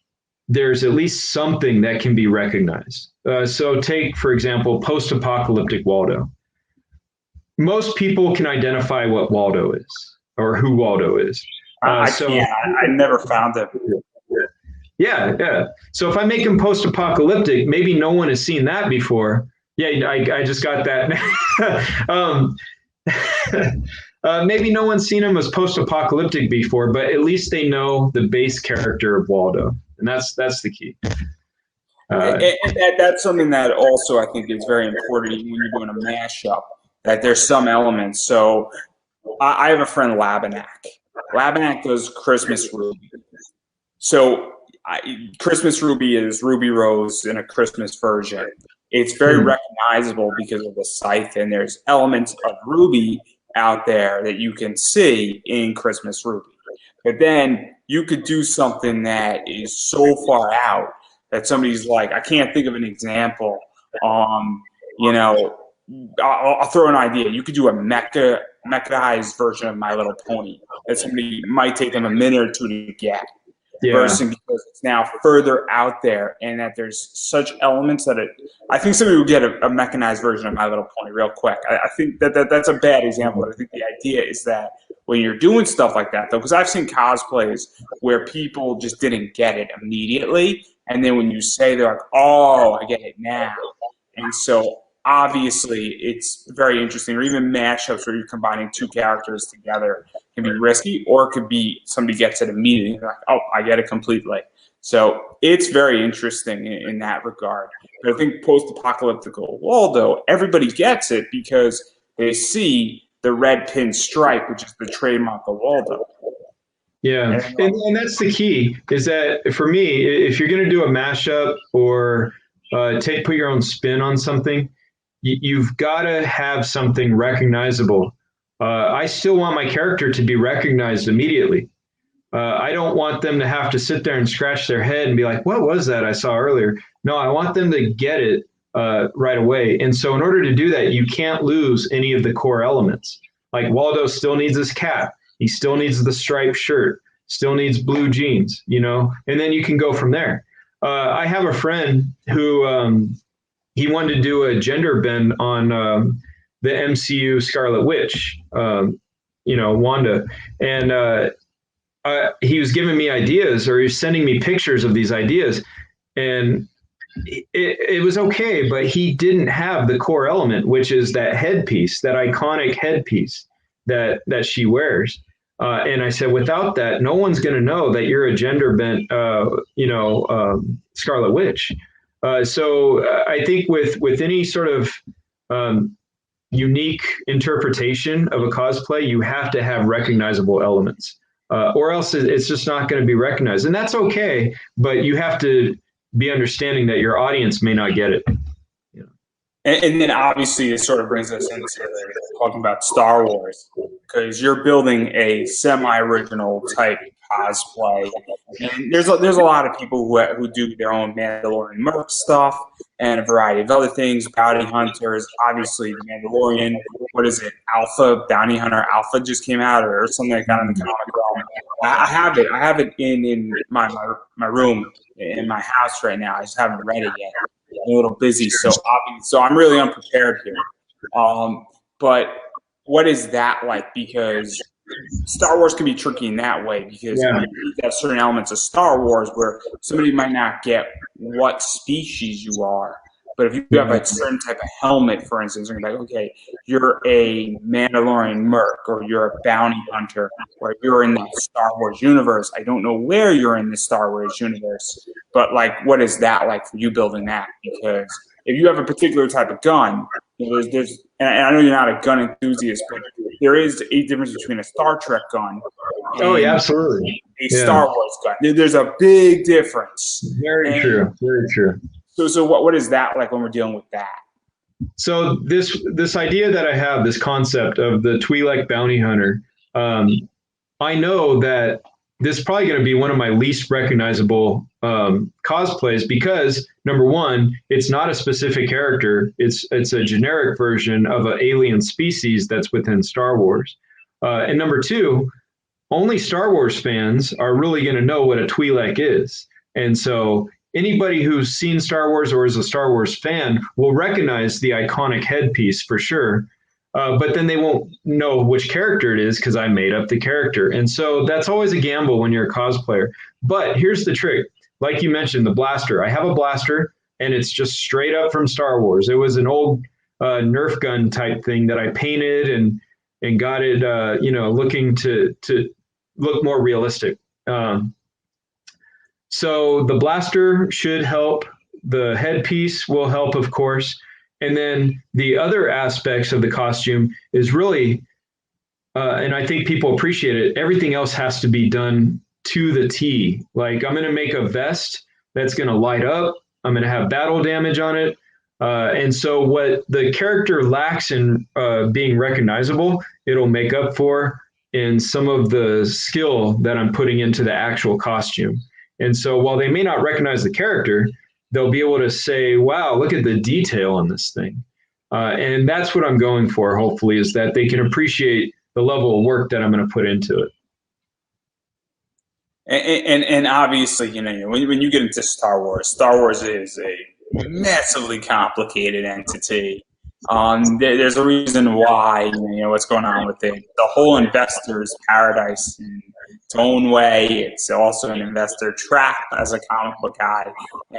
there's at least something that can be recognized. So take, for example, post-apocalyptic Waldo. Most people can identify what Waldo is or who Waldo is. I can't. I never found it. Yeah. So if I make him post-apocalyptic, maybe no one has seen that before. Yeah, I just got that. Maybe no one's seen him as post-apocalyptic before, but at least they know the base character of Waldo, and that's the key. And that's something that also I think is very important when you're doing a mashup, that there's some elements. So I have a friend, Labanak. Labanak does Christmas Ruby. So Christmas Ruby is Ruby Rose in a Christmas version. It's very recognizable because of the scythe, and there's elements of Ruby out there that you can see in Christmas Ruby. But then you could do something that is so far out that somebody's like, I can't think of an example. I'll throw an idea. You could do a mechanized version of My Little Pony that somebody might take them a minute or two to get. Yeah. Versus because it's now further out there, and that there's such elements that I think somebody would get a mechanized version of My Little Pony real quick. I think that's a bad example. I think the idea is that when you're doing stuff like that, though, because I've seen cosplays where people just didn't get it immediately, and then when you say, they're like, oh, I get it now. And so obviously it's very interesting, or even mashups where you're combining two characters together can be risky, or it could be somebody gets it immediately, like, oh, I get it completely. So it's very interesting in that regard. But I think post-apocalyptic Waldo, everybody gets it because they see the red pin stripe, which is the trademark of Waldo. Yeah, and that's the key, is that for me, if you're going to do a mashup or put your own spin on something, you've got to have something recognizable. I still want my character to be recognized immediately. I don't want them to have to sit there and scratch their head and be like, what was that I saw earlier? No, I want them to get it right away. And so in order to do that, you can't lose any of the core elements. Like Waldo still needs his cap. He still needs the striped shirt, still needs blue jeans, and then you can go from there. I have a friend who he wanted to do a gender bend on the MCU Scarlet Witch, Wanda. And he was giving me ideas, or he was sending me pictures of these ideas. And it was okay, but he didn't have the core element, which is that headpiece, that iconic headpiece that she wears. And I said, without that, no one's going to know that you're a gender bent, Scarlet Witch. So I think with any sort of unique interpretation of a cosplay, you have to have recognizable elements, or else it's just not going to be recognized. And that's okay, but you have to be understanding that your audience may not get it. And then obviously it sort of brings us into talking about Star Wars, because you're building a semi-original type cosplay. And there's a lot of people who do their own Mandalorian Mercs stuff, and a variety of other things, bounty hunters, obviously the Mandalorian. What is it? Alpha, Bounty Hunter Alpha just came out, or something like that in the comic realm. I have it. I have it in my room in my house right now. I just haven't read it yet. I'm a little busy, so I'm really unprepared here. But what is that like? Because Star Wars can be tricky in that way, because you have certain elements of Star Wars where somebody might not get what species you are. But if you have a certain type of helmet, for instance, they're going to be like, okay, you're a Mandalorian Merc, or you're a bounty hunter, or you're in the Star Wars universe. I don't know where you're in the Star Wars universe, but like, what is that like for you building that? Because if you have a particular type of gun, there's and I know you're not a gun enthusiast, but there is a difference between a Star Trek gun and absolutely. a Star Wars gun. There's a big difference. Very true. Very true. So what is that like when we're dealing with that? So this idea that I have, this concept of the Twi'lek bounty hunter, I know that this is probably going to be one of my least recognizable cosplays, because number one, it's not a specific character. It's a generic version of an alien species that's within Star Wars. And number two, only Star Wars fans are really going to know what a Twi'lek is. And so anybody who's seen Star Wars or is a Star Wars fan will recognize the iconic headpiece for sure. But then they won't know which character it is because I made up the character. And so that's always a gamble when you're a cosplayer. But here's the trick. Like you mentioned, the blaster. I have a blaster, and it's just straight up from Star Wars. It was an old Nerf gun type thing that I painted and got it, looking to look more realistic. So the blaster should help. The headpiece will help, of course. And then the other aspects of the costume is really, and I think people appreciate it, everything else has to be done to the T. Like, I'm going to make a vest that's going to light up. I'm going to have battle damage on it. And so what the character lacks in being recognizable, it'll make up for in some of the skill that I'm putting into the actual costume. And so while they may not recognize the character, they'll be able to say, wow, look at the detail on this thing. And that's what I'm going for, hopefully, is that they can appreciate the level of work that I'm going to put into it. And obviously, when you get into Star Wars is a massively complicated entity. There's a reason why, what's going on with it. The whole investor's paradise in its own way. It's also an investor trap as a comic book guy.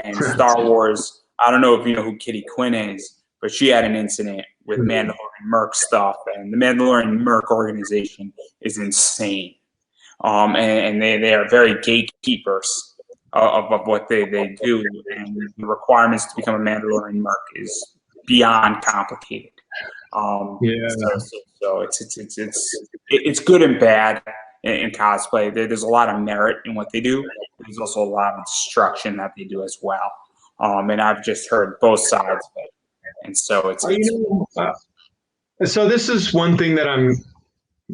And Star Wars, I don't know if you know who Kitty Quinn is, but she had an incident with Mandalorian Merc stuff. And the Mandalorian Merc organization is insane. And they are very gatekeepers of what they do. And the requirements to become a Mandalorian Merc is beyond complicated. So it's good and bad in cosplay. There's a lot of merit in what they do. There's also a lot of destruction that they do as well. And I've just heard both sides of it. And so so this is one thing that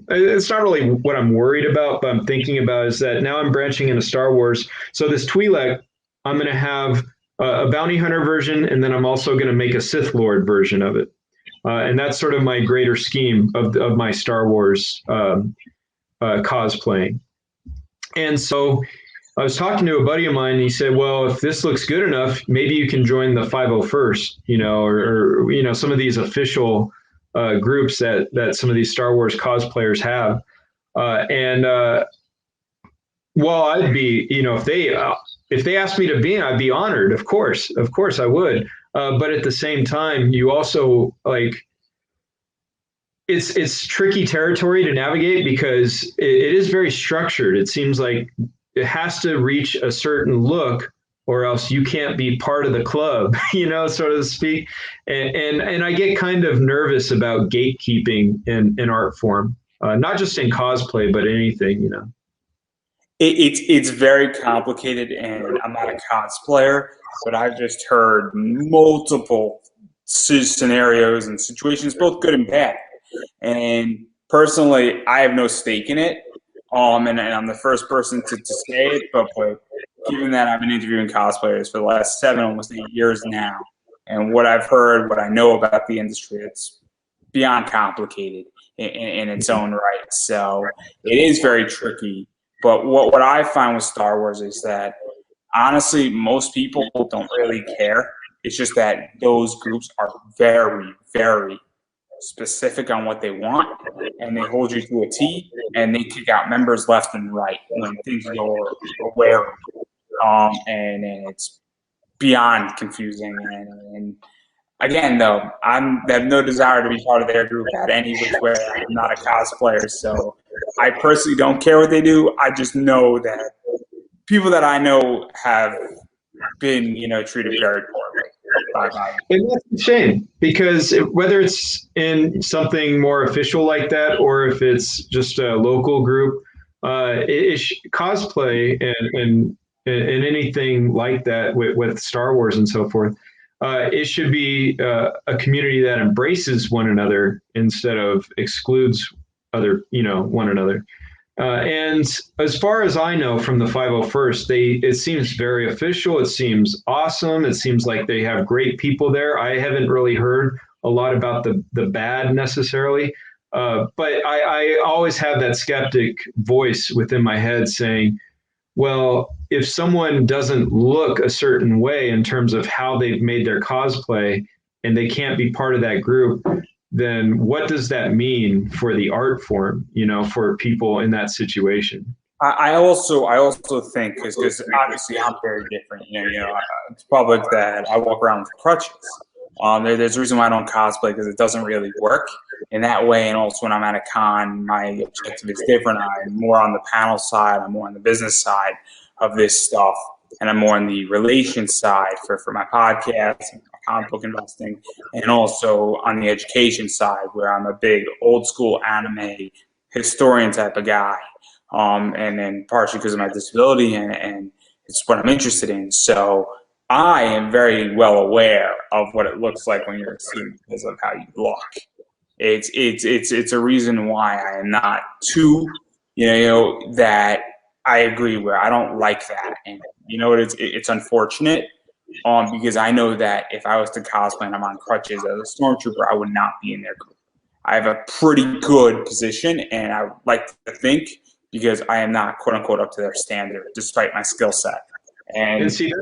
it's not really what I'm worried about, but I'm thinking about is that now I'm branching into Star Wars. So this Twi'lek, I'm going to have a bounty hunter version, and then I'm also going to make a Sith Lord version of it. And that's sort of my greater scheme of my Star Wars cosplaying. And so I was talking to a buddy of mine, and he said, well, if this looks good enough, maybe you can join the 501st, or some of these official groups that some of these Star Wars cosplayers have. Well, I'd be, if they asked me to be in, I'd be honored. Of course I would. But at the same time, you also it's tricky territory to navigate because it is very structured. It seems like it has to reach a certain look or else you can't be part of the club, so to speak. And I get kind of nervous about gatekeeping in art form, not just in cosplay, but anything, It's very complicated, and I'm not a cosplayer, but I've just heard multiple scenarios and situations, both good and bad. And personally, I have no stake in it, and I'm the first person to say it, but given that I've been interviewing cosplayers for the last almost 8 years now, And what I've heard, what I know about the industry, it's beyond complicated in its own right. So it is very tricky. But what I find with Star Wars is that honestly, most people don't really care. It's just that those groups are very, very specific on what they want, and they hold you to a T, and they kick out members left and right when things go aware. And it's beyond confusing. And again, though, I have no desire to be part of their group at any which way. I'm not a cosplayer, so I personally don't care what they do. I just know that people that I know have been, treated very poorly. And that's a shame, because whether it's in something more official like that, or if it's just a local group, cosplay and anything like that with Star Wars and so forth, it should be a community that embraces one another instead of excludes one another. And as far as I know from the 501st, it seems very official. It seems awesome. It seems like they have great people there. I haven't really heard a lot about the bad necessarily, but I always have that skeptic voice within my head saying, well, if someone doesn't look a certain way in terms of how they've made their cosplay and they can't be part of that group, then what does that mean for the art form, for people in that situation? I also think, because obviously I'm very different. It's public that I walk around with crutches. There's a reason why I don't cosplay, because it doesn't really work in that way. And also when I'm at a con, my objective is different. I'm more on the panel side. I'm more on the business side of this stuff. And I'm more on the relations side for my podcast, my comic book investing, and also on the education side, where I'm a big old school anime historian type of guy. And then partially because of my disability, and it's what I'm interested in. So I am very well aware of what it looks like when you're a student because of how you look. It's a reason why I am not too, that I agree where I don't like that. And it's unfortunate, because I know that if I was to cosplay and I'm on crutches as a stormtrooper, I would not be in their group. I have a pretty good position, and I would like to think, because I am not quote unquote up to their standard, despite my skill set. And see,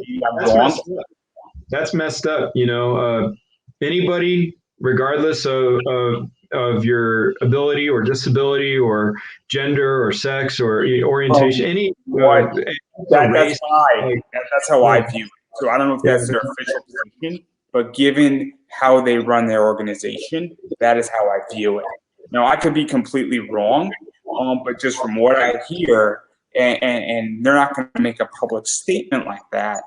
that's messed up. Anybody, regardless of your ability or disability or gender or sex or orientation, that's how I view it. So I don't know if that's their official position, but given how they run their organization, that is how I view it. Now, I could be completely wrong, but just from what I hear, and they're not going to make a public statement like that,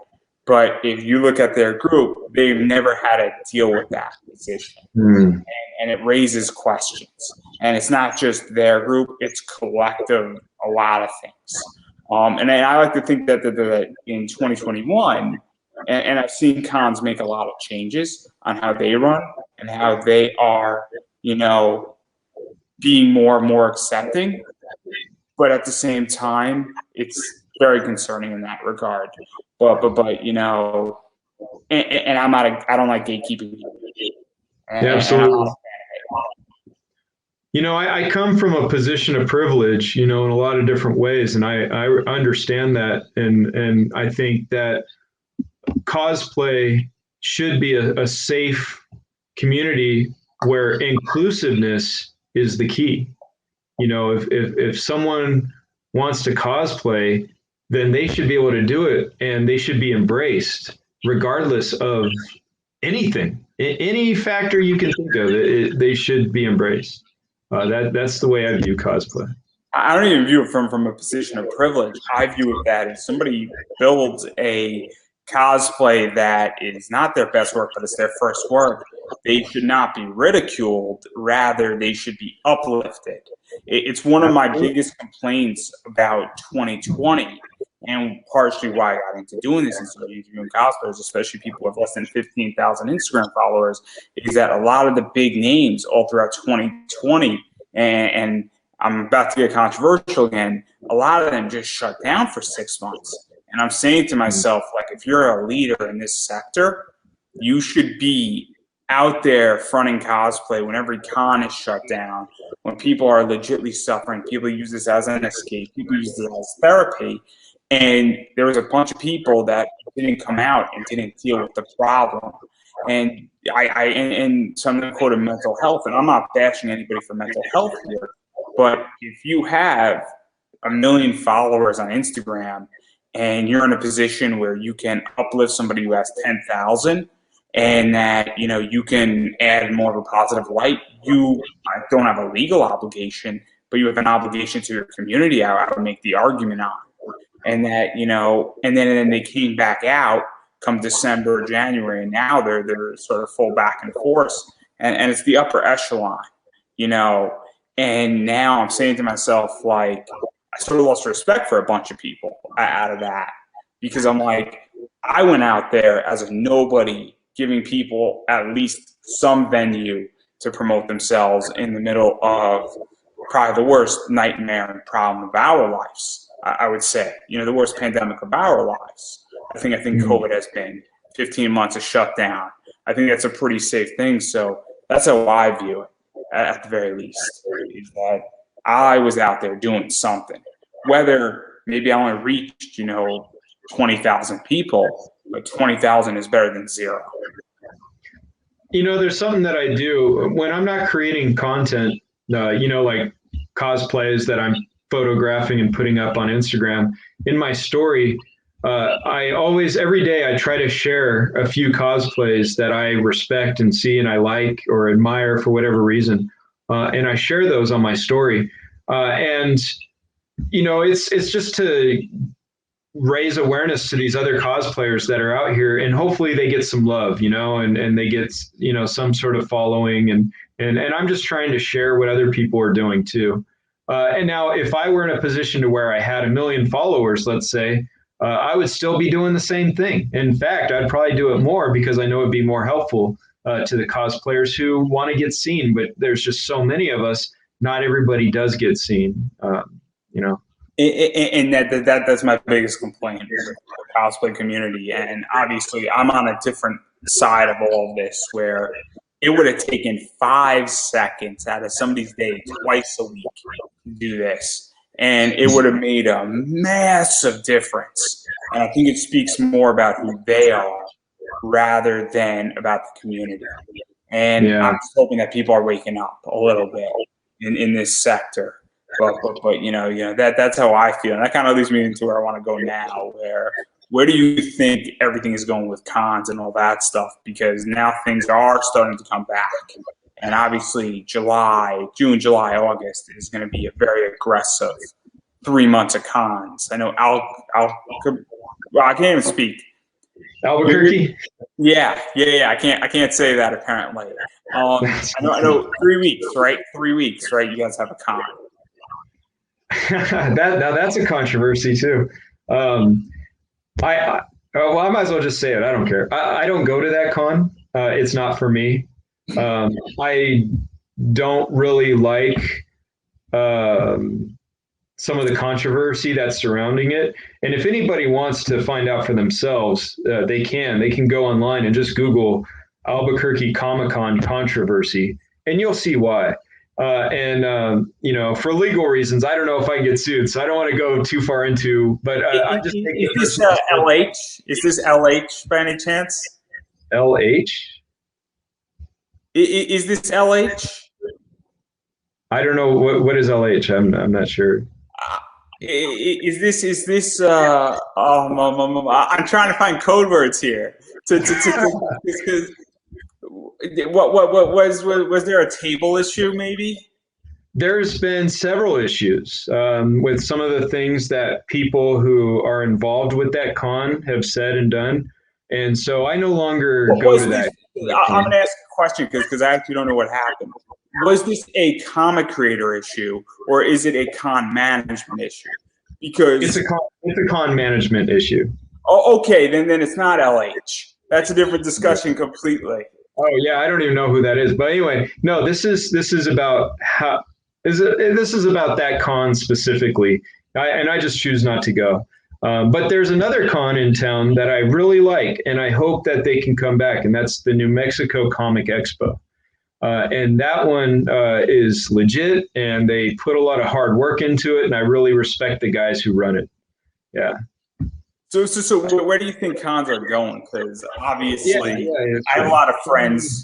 but if you look at their group, they've never had to deal with that position. And it raises questions. And it's not just their group, it's collective, a lot of things. And I like to think that in 2021, and I've seen cons make a lot of changes on how they run and how they are, being more and more accepting. But at the same time, it's very concerning in that regard. But and I don't like gatekeeping. Absolutely. I come from a position of privilege, in a lot of different ways, and I understand that, and I think that cosplay should be a safe community where inclusiveness is the key. If someone wants to cosplay, then they should be able to do it, and they should be embraced regardless of anything. Any factor you can think of, they should be embraced. That's the way I view cosplay. I don't even view it from a position of privilege. I view it that if somebody builds a cosplay that is not their best work, but it's their first work, they should not be ridiculed. Rather, they should be uplifted. It's one of my biggest complaints about 2020, and partially why I got into doing this and started interviewing cosplayers, especially people with less than 15,000 Instagram followers, is that a lot of the big names all throughout 2020, and I'm about to get controversial again, a lot of them just shut down for 6 months. And I'm saying to myself, like, if you're a leader in this sector, You should be out there fronting cosplay when every con is shut down, when people are legitimately suffering. People use this as an escape. People use this as therapy. And there was a bunch of people that didn't come out and didn't deal with the problem. And so I'm going to quote mental health, and I'm not bashing anybody for mental health here, but if you have 1 million followers on Instagram and you're in a position where you can uplift somebody who has 10,000, and that you can add more of a positive light, you don't have a legal obligation, but you have an obligation to your community. I would make the argument on, and that and then they came back out come December, January, and now they're sort of full back and forth, and it's the upper echelon, and now I'm saying to myself, like, I sort of lost respect for a bunch of people out of that, because I'm like, I went out there as a nobody, giving people at least some venue to promote themselves in the middle of probably the worst nightmare and problem of our lives. I would say, the worst pandemic of our lives. I think COVID has been 15 months of shutdown. I think that's a pretty safe thing. So that's how I view it, at the very least, is that I was out there doing something. Whether maybe I only reached, 20,000 people, but 20,000 is better than zero. There's something that I do when I'm not creating content, like cosplays that I'm photographing and putting up on Instagram. In my story, I always, every day, I try to share a few cosplays that I respect and see and I like or admire for whatever reason. And I share those on my story. And it's just to raise awareness to these other cosplayers that are out here, and hopefully they get some love, and they get, some sort of following, and I'm just trying to share what other people are doing too. And now if I were in a position to where I had 1 million followers, let's say, I would still be doing the same thing. In fact, I'd probably do it more because I know it'd be more helpful to the cosplayers who want to get seen, but there's just so many of us, not everybody does get seen, And that's my biggest complaint with the cosplay community. And obviously, I'm on a different side of all of this, where it would have taken 5 seconds out of somebody's day twice a week to do this, and it would have made a massive difference. And I think it speaks more about who they are rather than about the community. And I'm just hoping that people are waking up a little bit in this sector. But that's how I feel, and that kind of leads me into where I want to go now. Where do you think everything is going with cons and all that stuff? Because now things are starting to come back, and obviously June, July, August is going to be a very aggressive 3 months of cons. I know I can't even speak. Albuquerque. Yeah. I can't say that apparently. I know 3 weeks, right? 3 weeks, right? You guys have a con. That's a controversy too. I might as well just say it. I don't care. I don't go to that con. It's not for me. I don't really like some of the controversy that's surrounding it. And if anybody wants to find out for themselves, they can go online and just Google Albuquerque Comic-Con controversy, and you'll see why. For legal reasons, I don't know if I can get sued, so I don't want to go too far into. But I'm just thinking, is this LH? Is this LH by any chance? LH? Is this LH? I don't know what is LH. I'm not sure. Is this? I'm trying to find code words here. What was there a table issue maybe? There's been several issues with some of the things that people who are involved with that con have said and done, and so I no longer go to that. I'm going to ask a question because I actually don't know what happened. Was this a comic creator issue or is it a con management issue? Because it's a con management issue. Oh, okay, then it's not LH. That's a different discussion completely. Oh yeah, I don't even know who that is. But anyway, no, this is about this is about that con specifically, and I just choose not to go. But there's another con in town that I really like, and I hope that they can come back, and that's the New Mexico Comic Expo. And that one is legit, and they put a lot of hard work into it, and I really respect the guys who run it. Yeah. So where do you think cons are going? Because obviously, I have a lot of friends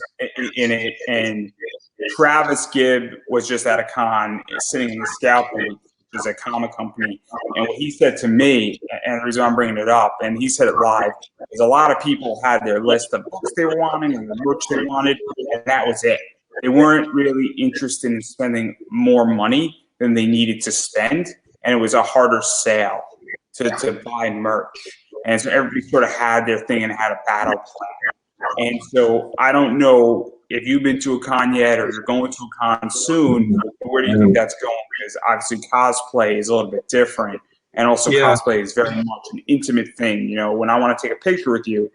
in it, and Travis Gibb was just at a con sitting in the Scout booth, which is a comic company, and what he said to me, and the reason I'm bringing it up, and he said it live, is a lot of people had their list of books they were wanting and the merch they wanted, and that was it. They weren't really interested in spending more money than they needed to spend, and it was a harder sale to buy merch. And so everybody sort of had their thing and had a battle plan. And so I don't know if you've been to a con yet or you're going to a con soon, where do you think that's going? Because obviously cosplay is a little bit different. And also cosplay is very much an intimate thing. You know, when I want to take a picture with you,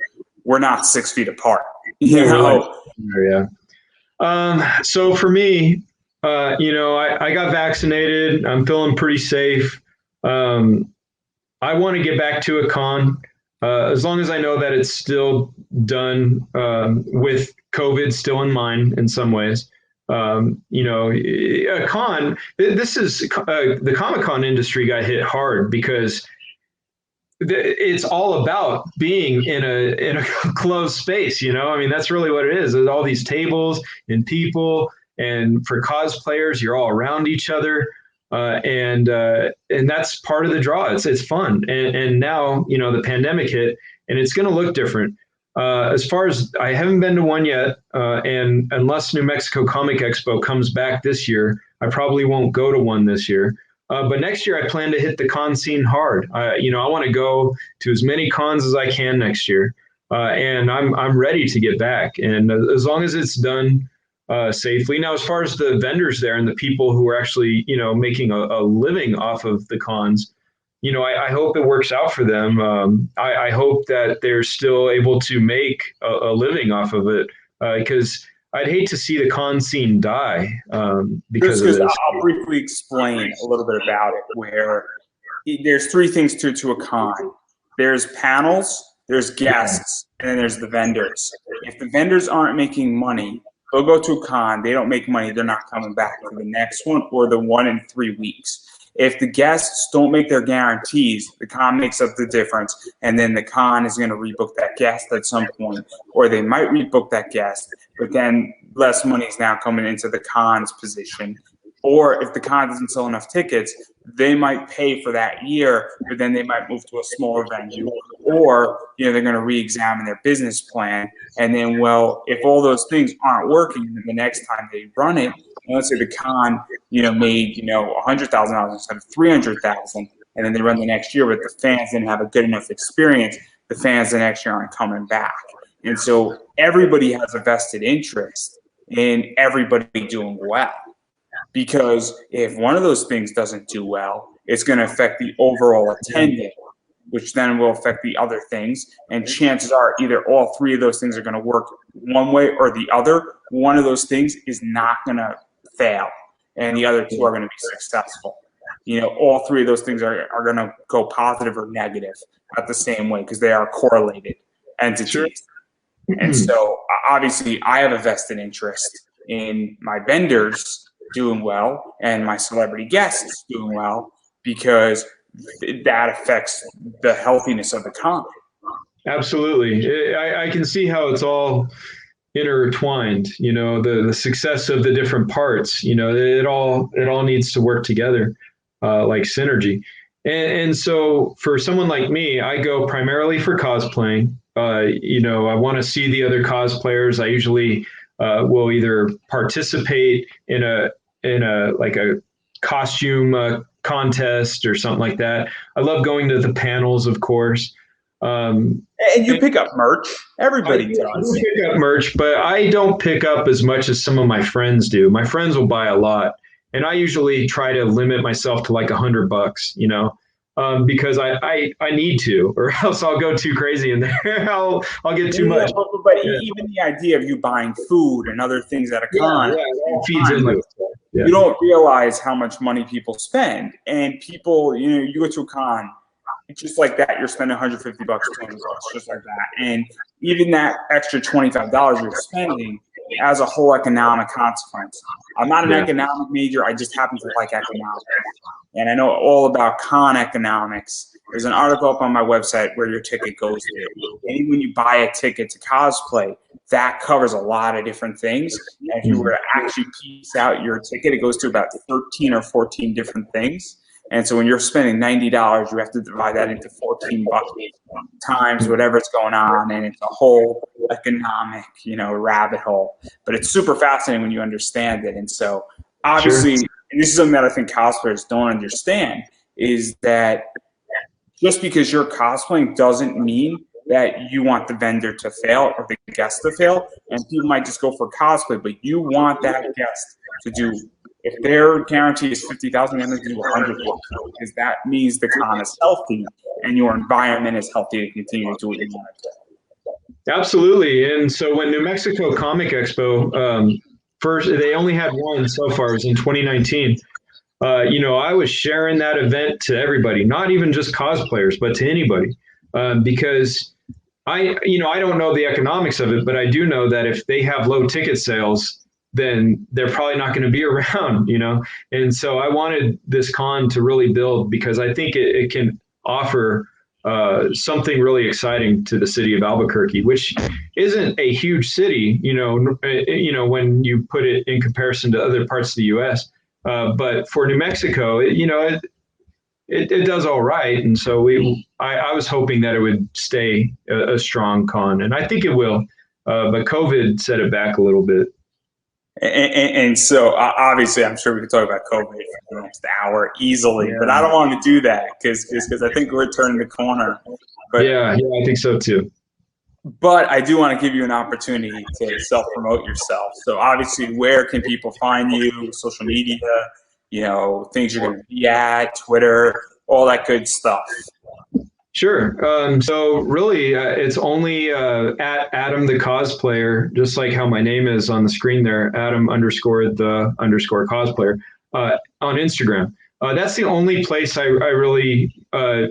we're not 6 feet apart. You know? Yeah. So for me, you know, I got vaccinated. I'm feeling pretty safe. I want to get back to a con as long as I know that it's still done with COVID still in mind in some ways. You know, a con, this is the Comic-Con industry got hit hard because it's all about being in a closed space. You know, I mean, that's really what it is. There's all these tables and people, and for cosplayers, you're all around each other. And that's part of the draw. It's fun. And now, you know, the pandemic hit and it's going to look different. As far as I haven't been to one yet, and unless New Mexico Comic Expo comes back this year, I probably won't go to one this year. But next year I plan to hit the con scene hard. You know, I want to go to as many cons as I can next year. And I'm ready to get back. And as long as it's done safely. Now, as far as the vendors there and the people who are actually, you know, making a living off of the cons, you know, I hope it works out for them. I hope that they're still able to make a living off of it because I'd hate to see the con scene die because of this. I'll briefly explain a little bit about it, where there's 3 things to a con. There's panels, there's guests, and then there's the vendors. If the vendors aren't making money, they'll go to a con, they don't make money, they're not coming back for the next one or the one in 3 weeks. If the guests don't make their guarantees, the con makes up the difference, and then the con is going to rebook that guest at some point, or they might rebook that guest, but then less money is now coming into the con's position. Or if the con doesn't sell enough tickets, they might pay for that year, but then they might move to a smaller venue, or you know, they're going to re-examine their business plan. And then, well, if all those things aren't working, then the next time they run it, and let's say the con, you know, made $100,000 instead of $300,000, and then they run the next year, but the fans didn't have a good enough experience. The fans the next year aren't coming back, and so everybody has a vested interest in everybody doing well. Because if one of those things doesn't do well, it's going to affect the overall attendance, which then will affect the other things. And chances are either all 3 of those things are going to work one way or the other. One of those things is not going to fail, and the other 2 are going to be successful. You know, all 3 of those things are going to go positive or negative at the same way because they are correlated entities. Sure. And so obviously I have a vested interest in my vendors doing well and my celebrity guests doing well because that affects the healthiness of the con. Absolutely. I can see how it's all intertwined, you know, the success of the different parts, you know, it all needs to work together like synergy. And so for someone like me, I go primarily for cosplaying. You know, I want to see the other cosplayers. I usually will either participate in a like a costume contest or something like that. I love going to the panels, of course. And you pick up merch. Everybody does. I pick up merch, but I don't pick up as much as some of my friends do. My friends will buy a lot, and I usually try to limit myself to like $100, you know, because I need to, or else I'll go too crazy in there. I'll get too much. But even the idea of you buying food and other things at a con, it feeds into it. You don't realize how much money people spend. And people, you know, you go to a con just like that, you're spending 150 bucks, 200 bucks, just like that. And even that extra $25 you're spending has a whole economic consequence. I'm not an economic major. I just happen to like economics. And I know all about con economics. There's an article up on my website where your ticket goes to. And when you buy a ticket to cosplay, that covers a lot of different things. And if you were to actually piece out your ticket, it goes to about 13 or 14 different things. And so when you're spending $90, you have to divide that into 14 bucks times whatever's going on, and it's a whole economic, rabbit hole. But it's super fascinating when you understand it. And so obviously, and this is something that I think cosplayers don't understand, is that just because you're cosplaying doesn't mean that you want the vendor to fail or the guest to fail. And people might just go for cosplay, but you want that guest to do. If their guarantee is 50,000, they're going to do 100,000, because that means the con is healthy and your environment is healthy to continue to do what you want to do. Absolutely. And so when New Mexico Comic Expo, first, they only had one so far, it was in 2019. I was sharing that event to everybody, not even just cosplayers, but to anybody, because I don't know the economics of it, but I do know that if they have low ticket sales, then they're probably not going to be around, And so I wanted this con to really build, because I think it can offer something really exciting to the city of Albuquerque, which isn't a huge city, when you put it in comparison to other parts of the U.S. But for New Mexico, it does all right. And so I was hoping that it would stay a strong con, and I think it will. But COVID set it back a little bit. And so obviously, I'm sure we could talk about COVID for the next hour easily, but I don't want to do that because I think we're turning the corner. But, yeah, I think so too. But I do want to give you an opportunity to self-promote yourself. So obviously, where can people find you? Social media, things you're going to be at, Twitter, all that good stuff. Sure. So really, it's only at Adam the Cosplayer, just like how my name is on the screen there, Adam_the_cosplayer on Instagram. That's the only place I really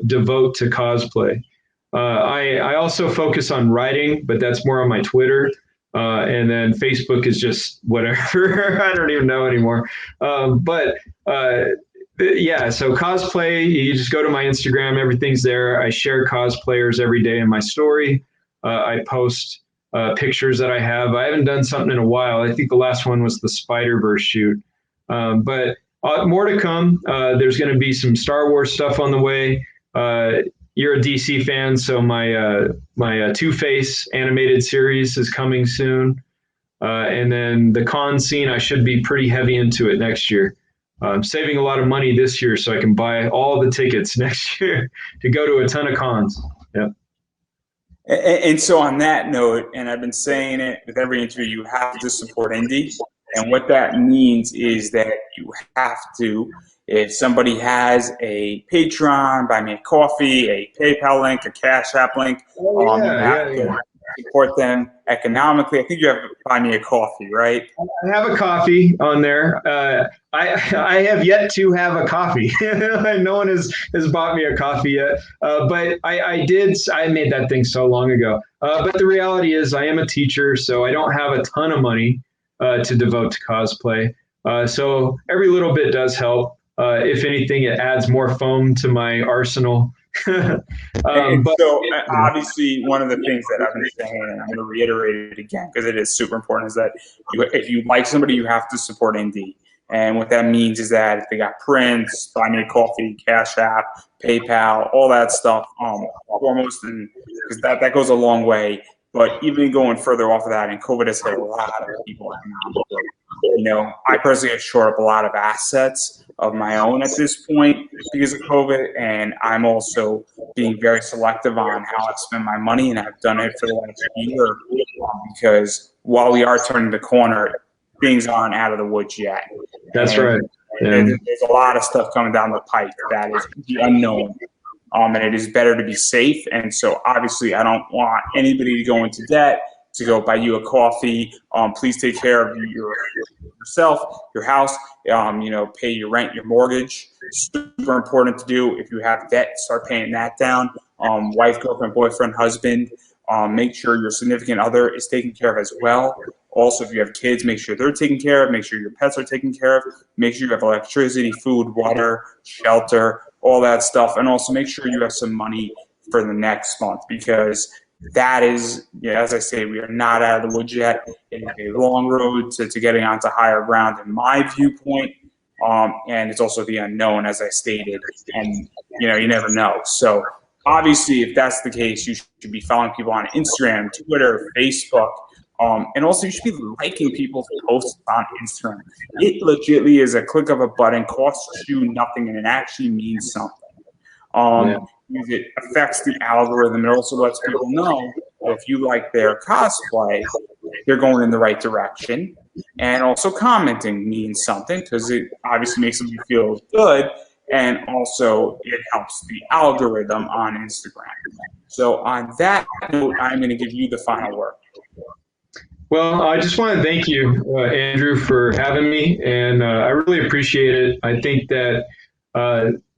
devote to cosplay. I also focus on writing, but that's more on my Twitter. And then Facebook is just whatever. I don't even know anymore. So cosplay, you just go to my Instagram, everything's there. I share cosplayers every day in my story. I post pictures that I have. I haven't done something in a while. I think the last one was the Spiderverse shoot. But more to come. There's going to be some Star Wars stuff on the way. You're a DC fan, so my Two-Face animated series is coming soon. And then the con scene, I should be pretty heavy into it next year. I'm saving a lot of money this year so I can buy all the tickets next year to go to a ton of cons. Yep. And so on that note, and I've been saying it with every interview, you have to support indie. And what that means is that you have to, if somebody has a Patreon, buy me a coffee, a PayPal link, a Cash App link, you have to support them economically. I think you have to buy me a coffee, right? I have a coffee on there. I have yet to have a coffee. No one has bought me a coffee yet. But I made that thing so long ago. But the reality is I am a teacher, so I don't have a ton of money to devote to cosplay. So every little bit does help. If anything, it adds more foam to my arsenal. So obviously one of the things that I've been saying, and I'm going to reiterate it again because it is super important, is that if you like somebody, you have to support indie. And what that means is that if they got prints, buy me a coffee, Cash App, PayPal, all that stuff, foremost, because that goes a long way. But even going further off of that, and COVID has hit a lot of people economically. I personally have shored up a lot of assets of my own at this point because of COVID, and I'm also being very selective on how I spend my money, and I've done it for the last year because while we are turning the corner, things aren't out of the woods yet. That's right. Yeah. There's a lot of stuff coming down the pipe that is the unknown. And it is better to be safe. And so obviously I don't want anybody to go into debt to go buy you a coffee. Please take care of yourself, your house, pay your rent, your mortgage. Super important to do. If you have debt, start paying that down. Wife, girlfriend, boyfriend, husband. Make sure your significant other is taken care of as well. Also, if you have kids, make sure they're taken care of. Make sure your pets are taken care of. Make sure you have electricity, food, water, shelter, all that stuff. And also make sure you have some money for the next month, because that is, as I say, we are not out of the woods yet. It is a long road to getting onto higher ground in my viewpoint. And it's also the unknown, as I stated. And, you never know. So obviously, if that's the case, you should be following people on Instagram, Twitter, Facebook. And also, you should be liking people's posts on Instagram. It legitimately is a click of a button, costs you nothing, and it actually means something. Because it affects the algorithm. It also lets people know that if you like their cosplay, they're going in the right direction. And also commenting means something, because it obviously makes them feel good. And also, it helps the algorithm on Instagram. So on that note, I'm going to give you the final word. Well, I just want to thank you, Andrew, for having me, and I really appreciate it. I think that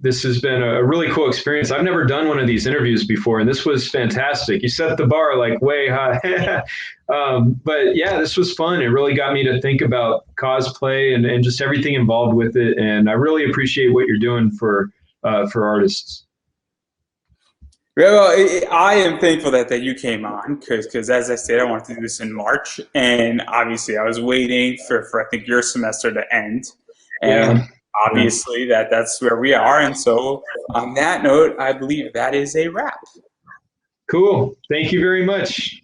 this has been a really cool experience. I've never done one of these interviews before, and this was fantastic. You set the bar like way high. But yeah, this was fun. It really got me to think about cosplay and just everything involved with it, and I really appreciate what you're doing for artists. Well, I am thankful that you came on, because as I said, I wanted to do this in March, and obviously I was waiting for I think your semester to end, and obviously that's where we are. And so on that note, I believe that is a wrap. Cool. Thank you very much.